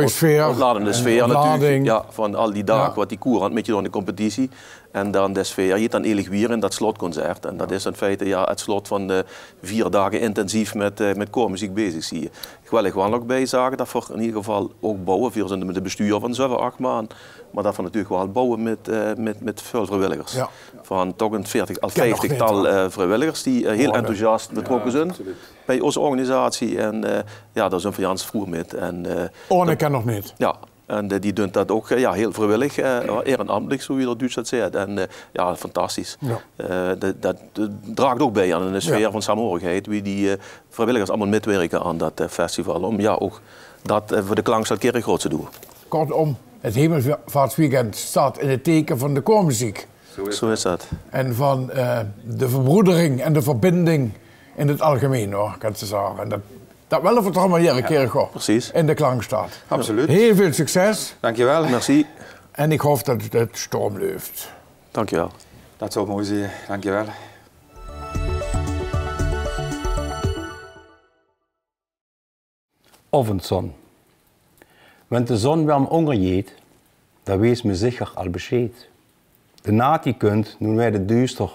ontladende sfeer natuurlijk. Ja, van al die dagen wat die koer had met je door de competitie. En dan de sfeer, je hebt dan eerlijk weer in dat slotconcert. En dat is in feite het slot van de 4 dagen intensief met koormuziek bezig, zie je. Ik wil er gewoon ook bij zeggen dat we in ieder geval ook bouwen, we zijn met de bestuur van 7-8 maanden. Maar dat we natuurlijk wel bouwen met veel vrijwilligers. Ja. Van toch een 50-tal vrijwilligers die heel enthousiast betrokken zijn bij onze organisatie. En daar zijn we Jans vroeg met. Ik ken nog niet. Ja. En die doen dat ook heel vrijwillig, ehrenamtelijk, zoals je dat Duits dat zegt. En fantastisch. Ja. Dat draagt ook bij aan een sfeer van samenhorigheid, wie die vrijwilligers allemaal metwerken aan dat festival. Om ook dat voor de Klankstad Kerkgroot te doen. Kortom, het Hemelvaartsweekend staat in het teken van de koormuziek. Zo is dat. En van de verbroedering en de verbinding in het algemeen, hoor, kan je zeggen. En dat willen we toch allemaal hier een keer in de Klankstad. Absoluut. Heel veel succes. Dankjewel. Merci. En ik hoop dat het storm loopt. Dankjewel. Dat zou mooi zijn. Dankjewel. Avondzon. Wenn de zon warm ondergeet, dan wees me zeker al bescheid. De naad die kunt, nu wij de duister.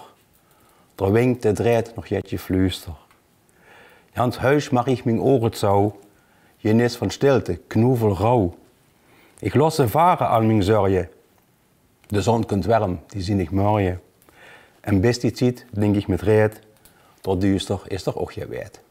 Er winkt de draad nog jetje fluister. Jans huis mag ik mijn oren zou, je is van stilte, knoevel rauw. Ik los ze varen al mijn zorgen. De zon kunt warm, die zie ik morgen. En bis die ziet, denk ik met reed, door duister is er ook je weet.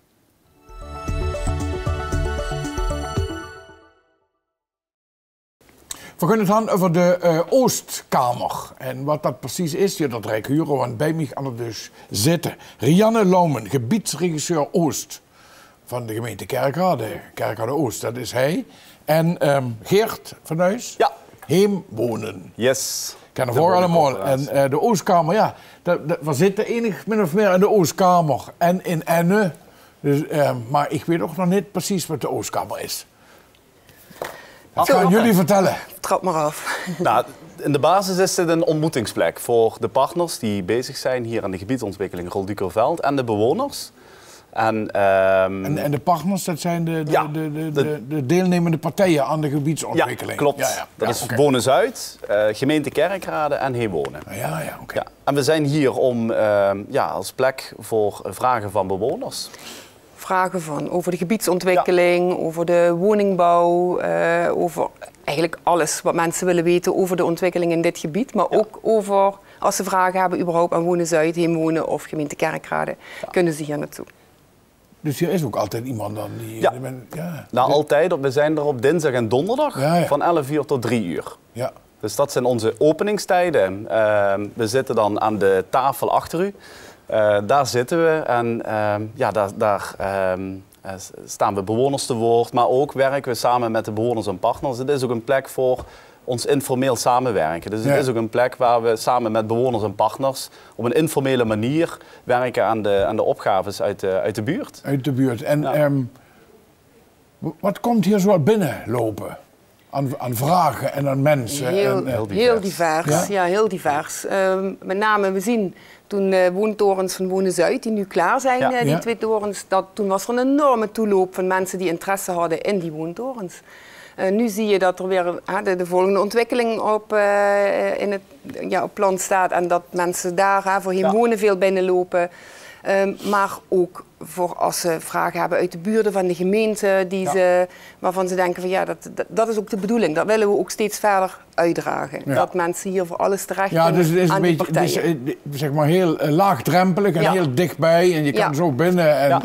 We kunnen het gaan over de Oostkamer. En wat dat precies is, dat Rijk Huren, want bij mij aan het dus zitten. Rianne Loumen, gebiedsregisseur Oost van de gemeente Kerkrade Oost, dat is hij. En Geert van Nuys, Heemwonen. Yes. Kennen voor allemaal. En de Oostkamer, we zitten enig min of meer in de Oostkamer. En in Enne, Dus, maar ik weet ook nog niet precies wat de Oostkamer is. Dat gaan jullie vertellen. Trap maar af. Nou, in de basis is dit een ontmoetingsplek voor de partners die bezig zijn hier aan de gebiedsontwikkeling Roldukerveld en de bewoners. En de partners, dat zijn de deelnemende partijen aan de gebiedsontwikkeling? Ja, klopt. Dat is Wonen Zuid, gemeente Kerkrade en Heewonen. Oké. En we zijn hier om als plek voor vragen van bewoners. Vragen over de gebiedsontwikkeling, over de woningbouw, over eigenlijk alles wat mensen willen weten over de ontwikkeling in dit gebied. Maar ook over, als ze vragen hebben überhaupt aan Wonen Zuid, Heewonen of gemeente Kerkrade, kunnen ze hier naartoe. Dus hier is ook altijd iemand dan die... Nou, altijd. We zijn er op dinsdag en donderdag van 11 uur tot 3 uur. Ja. Dus dat zijn onze openingstijden. We zitten dan aan de tafel achter u. Daar zitten we en daar staan we bewoners te woord. Maar ook werken we samen met de bewoners en partners. Het is ook een plek voor ons informeel samenwerken. Dus het is ook een plek waar we samen met bewoners en partners op een informele manier werken aan de opgaves uit de buurt. Uit de buurt. En wat komt hier zo binnenlopen? Aan vragen en aan mensen? Heel divers. Ja, heel divers. Met name, we zien toen de woontorens van Wonen Zuid, die nu klaar zijn, die 2 torens, toen was er een enorme toeloop van mensen die interesse hadden in die woontorens. Nu zie je dat er weer de volgende ontwikkeling op plan staat en dat mensen daar voor Heewonen veel binnenlopen. Maar ook voor als ze vragen hebben uit de buurten van de gemeente, waarvan ze denken van dat is ook de bedoeling. Dat willen we ook steeds verder uitdragen. Ja. Dat mensen hier voor alles terecht kunnen dus het is aan een die beetje, partijen. het is, zeg maar heel laagdrempelig en heel dichtbij en je kan zo binnen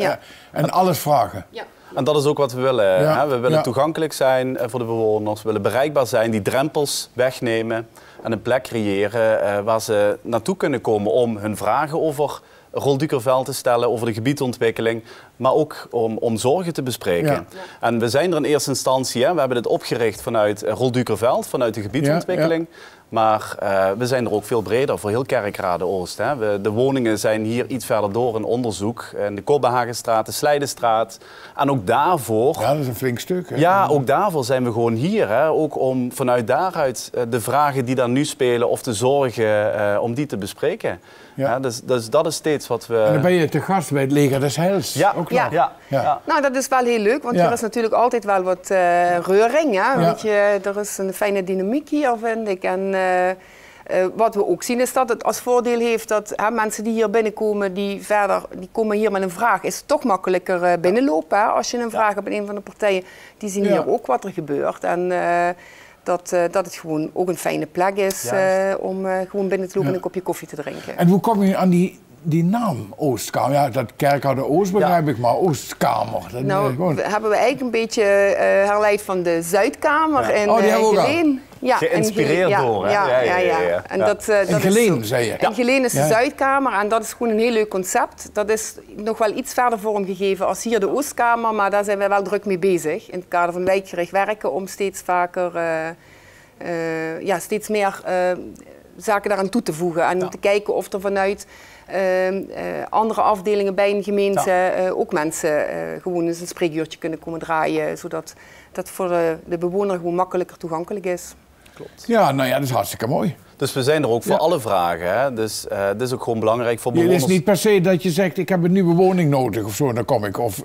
en alles vragen. Ja. En dat is ook wat we willen. Ja. Hè? We willen toegankelijk zijn voor de bewoners, we willen bereikbaar zijn, die drempels wegnemen en een plek creëren waar ze naartoe kunnen komen om hun vragen over Roldukerveld te stellen, over de gebiedsontwikkeling, maar ook om zorgen te bespreken. Ja. En we zijn er in eerste instantie, we hebben dit opgericht vanuit Roldukerveld, vanuit de gebiedsontwikkeling. Ja. Maar we zijn er ook veel breder voor heel Kerkrade Oost. De woningen zijn hier iets verder door in onderzoek. In de Kopenhagenstraat, de Slijdenstraat. En ook daarvoor... Ja, dat is een flink stuk. Hè? Ja, ook daarvoor zijn we gewoon hier. Ook om vanuit daaruit de vragen die daar nu spelen of de zorgen, om die te bespreken. Ja. Dus dat is steeds wat we... En dan ben je te gast bij het Leger des Heils. Ja, ook ja. Nou, dat is wel heel leuk, want er is natuurlijk altijd wel wat reuring. Hè? Weet je, er is een fijne dynamiek hier, vind ik. En wat we ook zien is dat het als voordeel heeft dat mensen die hier binnenkomen, die komen hier met een vraag, is het toch makkelijker binnenlopen. Hè? Als je een vraag hebt aan een van de partijen, die zien hier ook wat er gebeurt. En dat het gewoon ook een fijne plek is om gewoon binnen te lopen en een kopje koffie te drinken. En hoe kom je aan die naam Oostkamer? Ja, dat Kerkrade Oost begrijp ik, maar Oostkamer. Dat hebben we eigenlijk een beetje herleid van de Zuidkamer in Geleen. Ja, geïnspireerd door, hè? Ja. En in Geleen, zei je? In Geleen is de Zuidkamer en dat is gewoon een heel leuk concept. Dat is nog wel iets verder vormgegeven als hier de Oostkamer, maar daar zijn wij wel druk mee bezig. In het kader van wijkgericht werken om steeds vaker, steeds meer zaken daaraan toe te voegen. En te kijken of er vanuit andere afdelingen bij een gemeente ook mensen gewoon eens een spreekuurtje kunnen komen draaien, zodat dat voor de bewoner gewoon makkelijker toegankelijk is. Klopt. Ja, nou ja, dat is hartstikke mooi. Dus we zijn er ook voor alle vragen. Hè? Dus het is ook gewoon belangrijk voor bewoners. Het is niet per se dat je zegt, ik heb een nieuwe woning nodig of zo, dan kom ik. Of,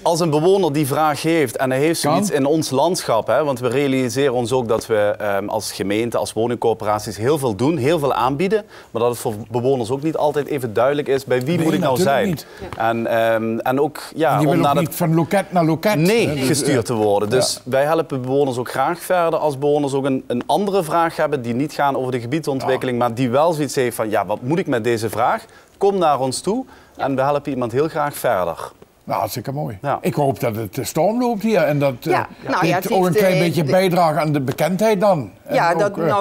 als een bewoner die vraag heeft en hij heeft zoiets in ons landschap, hè, want we realiseren ons ook dat we als gemeente, als woningcorporaties heel veel doen, heel veel aanbieden, maar dat het voor bewoners ook niet altijd even duidelijk is bij wie moet ik nou zijn. Niet. En ook, en je wil ook niet van loket naar loket gestuurd te worden. Dus wij helpen bewoners ook graag verder als bewoners ook een andere vraag hebben die niet gaan over de gebiedsontwikkeling, maar die wel zoiets heeft van, wat moet ik met deze vraag? Kom naar ons toe en we helpen iemand heel graag verder. Nou, hartstikke mooi. Ja. Ik hoop dat het storm loopt hier en dat dit ook een klein beetje bijdraagt aan de bekendheid dan. Ja,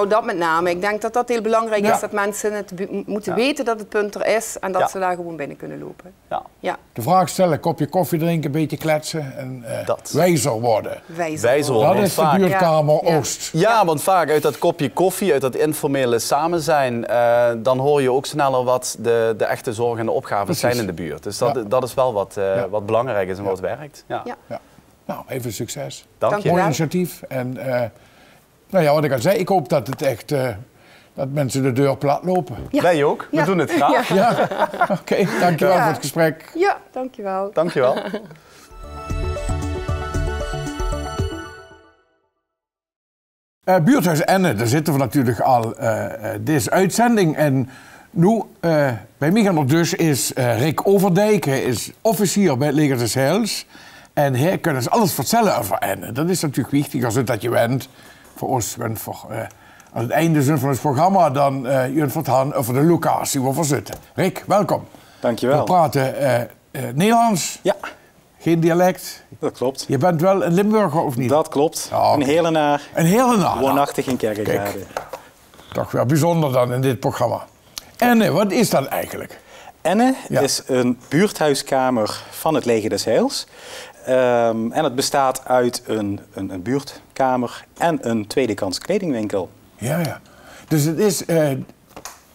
dat met name. Ik denk dat dat heel belangrijk is, dat mensen het moeten weten dat het punt er is en dat ze daar gewoon binnen kunnen lopen. Ja. De vraag stellen, een kopje koffie drinken, een beetje kletsen en wijzer worden. Wijzer worden. Dat is de buurtkamer Oost. Ja, want vaak uit dat kopje koffie, uit dat informele samen zijn, dan hoor je ook sneller wat de echte zorgen en de opgaven zijn in de buurt. Dus dat is wel wat wat belangrijk is en wat werkt. Ja. Nou, even succes. Dank je. Mooi initiatief. En nou ja, wat ik al zei, ik hoop dat het echt... dat mensen de deur plat lopen. Wij ook. We doen het graag. Ja. Oké, dankjewel voor het gesprek. Ja, dankjewel. Dankjewel. Buurthuis Enne, daar zitten we natuurlijk al deze uitzending. En nu, bij mij dus is Rick Overdijk. Hij is officier bij het Leger des Heils. En hij kan ons alles vertellen over Enne. Dat is natuurlijk wichtig als dat je bent. Voor ons, aan het einde van het programma, dan jullie vertellen over de locatie waar we zitten. Rick, welkom. Dankjewel. We praten Nederlands. Ja. Geen dialect. Dat klopt. Je bent wel een Limburger, of niet? Dat klopt. Oh, een Helenaar. Een Helenaar. Woonachtig in Kerkrade. Toch wel bijzonder dan in dit programma. Enne, wat is dat eigenlijk? Enne is een buurthuiskamer van het Leger des Heils. En het bestaat uit een buurtkamer en een tweedehands kledingwinkel. Ja. Dus het is...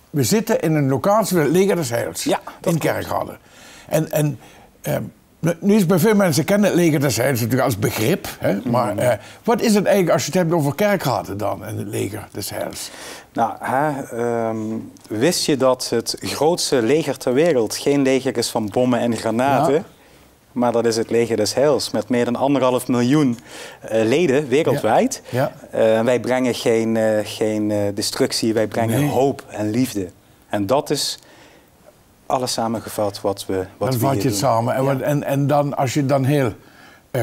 we zitten in een locatie van het Leger des Heils. Ja, in Kerkrade. En nu is bij veel mensen kennen het Leger des Heils natuurlijk als begrip. Hè? Maar wat is het eigenlijk als je het hebt over Kerkrade dan en het Leger des Heils? Nou, wist je dat het grootste leger ter wereld geen leger is van bommen en granaten? Ja. Maar dat is het Leger des Heils met meer dan 1,5 miljoen leden wereldwijd. Ja. Wij brengen geen destructie, wij brengen hoop en liefde. En dat is alles samengevat wat we dan hier vat je het samen. En dan, als je het dan heel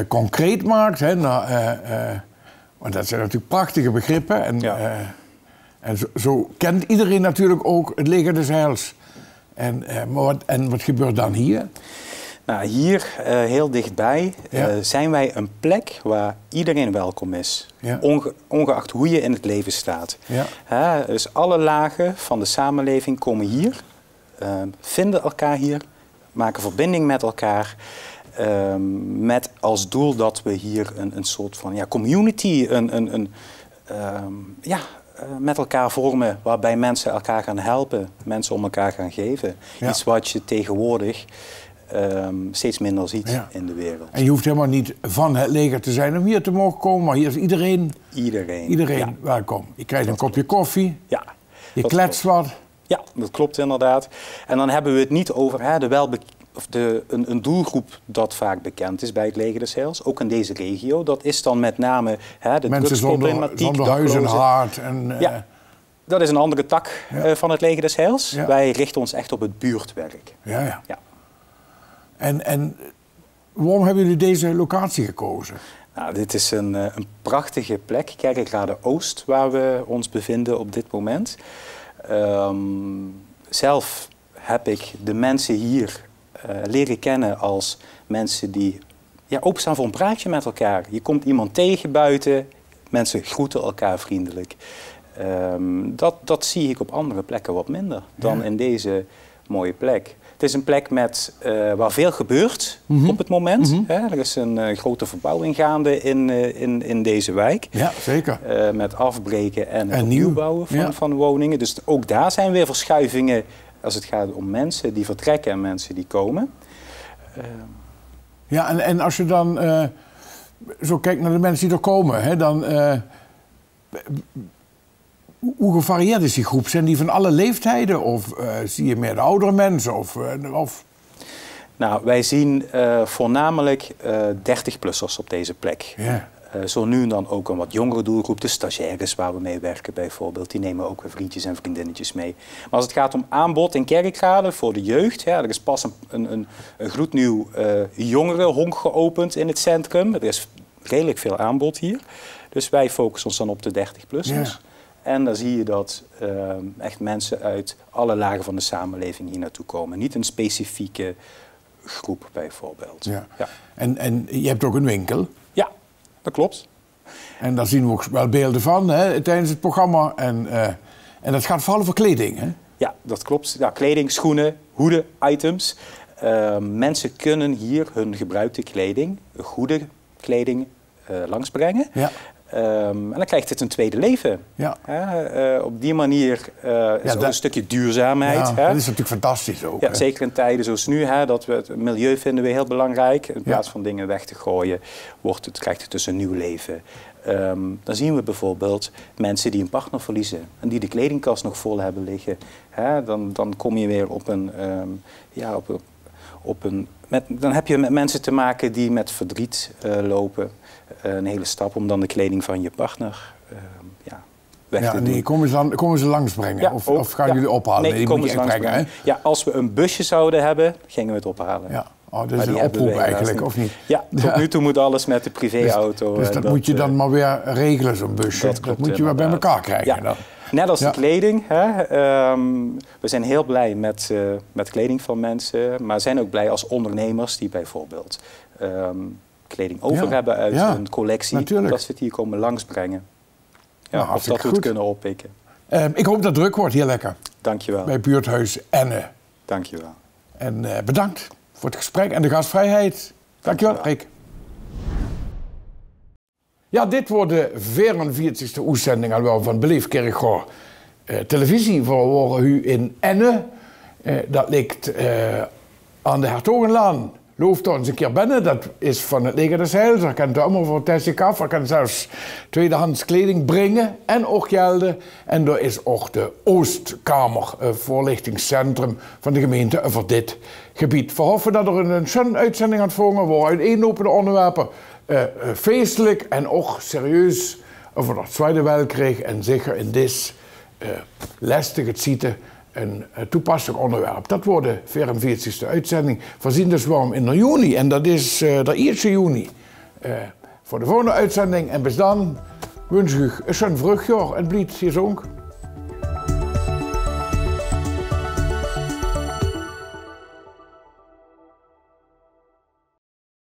concreet maakt, hè, want dat zijn natuurlijk prachtige begrippen. En zo kent iedereen natuurlijk ook het Leger des Heils. En wat gebeurt dan hier? Nou, hier heel dichtbij zijn wij een plek waar iedereen welkom is. Ja. Ongeacht hoe je in het leven staat. Ja. Dus alle lagen van de samenleving komen hier, vinden elkaar hier, maken verbinding met elkaar. Met als doel dat we hier een soort van community, met elkaar vormen, waarbij mensen elkaar gaan helpen, mensen om elkaar gaan geven. Ja. Iets wat je tegenwoordig steeds minder ziet in de wereld. En je hoeft helemaal niet van het leger te zijn om hier te mogen komen, maar hier is iedereen welkom. Je krijgt een kopje koffie, je kletst wat. Ja, dat klopt inderdaad. En dan hebben we het niet over een doelgroep dat vaak bekend is bij het Leger des Heils, ook in deze regio. Dat is dan met name de mensen zonder huis en haard. Dat is een andere tak van het Leger des Heils. Ja. Wij richten ons echt op het buurtwerk. Ja. En waarom hebben jullie deze locatie gekozen? Nou, dit is een prachtige plek, Kerkrade Oost, waar we ons bevinden op dit moment. Zelf heb ik de mensen hier leren kennen als mensen die openstaan voor een praatje met elkaar. Je komt iemand tegen buiten, mensen groeten elkaar vriendelijk. Dat zie ik op andere plekken wat minder dan in deze mooie plek. Het is een plek waar veel gebeurt op het moment. Er is een grote verbouwing gaande in deze wijk. Ja, zeker. Met afbreken en opnieuwbouwen van woningen. Dus ook daar zijn weer verschuivingen als het gaat om mensen die vertrekken en mensen die komen. Ja, en als je dan zo kijkt naar de mensen die er komen, hè, dan... Hoe gevarieerd is die groep? Zijn die van alle leeftijden? Of zie je meer de oudere mensen? Of... Nou, wij zien voornamelijk 30-plussers op deze plek. Yeah. Zo nu en dan ook een wat jongere doelgroep. De stagiaires waar we mee werken bijvoorbeeld. Die nemen ook weer vriendjes en vriendinnetjes mee. Maar als het gaat om aanbod in Kerkrade voor de jeugd. Er is pas een gloednieuw jongerenhonk geopend in het centrum. Er is redelijk veel aanbod hier. Dus wij focussen ons dan op de 30-plussers. Yeah. En dan zie je dat echt mensen uit alle lagen van de samenleving hier naartoe komen. Niet een specifieke groep bijvoorbeeld. Ja. En je hebt ook een winkel? Ja, dat klopt. En daar zien we ook wel beelden van tijdens het programma. En dat gaat vooral over kleding, hè? Ja, dat klopt. Ja, kleding, schoenen, hoeden, items. Mensen kunnen hier hun gebruikte kleding, goede kleding, langsbrengen. Ja. En dan krijgt het een tweede leven. Ja. Op die manier is ook een stukje duurzaamheid. Ja, dat is natuurlijk fantastisch ook. Ja, zeker in tijden zoals nu, dat we het milieu vinden we heel belangrijk. In plaats van dingen weg te gooien, krijgt het dus een nieuw leven. Dan zien we bijvoorbeeld mensen die een partner verliezen en die de kledingkast nog vol hebben liggen. Dan kom je weer dan heb je met mensen te maken die met verdriet lopen. Een hele stap om dan de kleding van je partner weg te doen. Komen ze langsbrengen? Ja, of gaan jullie ophalen? Nee, die komen ze langsbrengen. Ja, als we een busje zouden hebben, gingen we het ophalen. Ja. Oh, dat is een oproep eigenlijk, of niet? Ja, tot nu toe moet alles met de privéauto. Dus dat moet je dan maar weer regelen, zo'n busje. Dat moet je weer bij elkaar krijgen. Dan. Net als de kleding. We zijn heel blij met kleding van mensen. Maar zijn ook blij als ondernemers die bijvoorbeeld kleding over hebben uit hun collectie. Natuurlijk. Dat ze het hier komen langsbrengen. Ja, of dat we het kunnen oppikken. Ik hoop dat het druk wordt, hier lekker. Dankjewel. Bij Buurthuis Enne. Dankjewel. En bedankt voor het gesprek en de gastvrijheid. Dankjewel, Rick. Ja, dit wordt de 44e uitzending van Beleef Kerkgoor televisie voor u in Enne. Dat ligt aan de Hertogenlaan. Loopt er eens een keer binnen, dat is van het Leger des Heils. Daar kan u allemaal voor Tessik af. Daar kan zelfs tweedehands kleding brengen en ook gelden. En er is ook de Oostkamer, voorlichtingscentrum van de gemeente voor dit gebied. We hopen dat er een schöne uitzending gaat volgen waar uiteenlopende onderwerpen feestelijk en ook serieus over de Tweede Weltkrieg en zeker in dit lastige zitten een toepasselijk onderwerp. Dat wordt de 44e uitzending. We zien dus waarom in juni en dat is de 1 juni voor de volgende uitzending. En bis dan wens ik u een schön vruchtjaar en blijft gezond.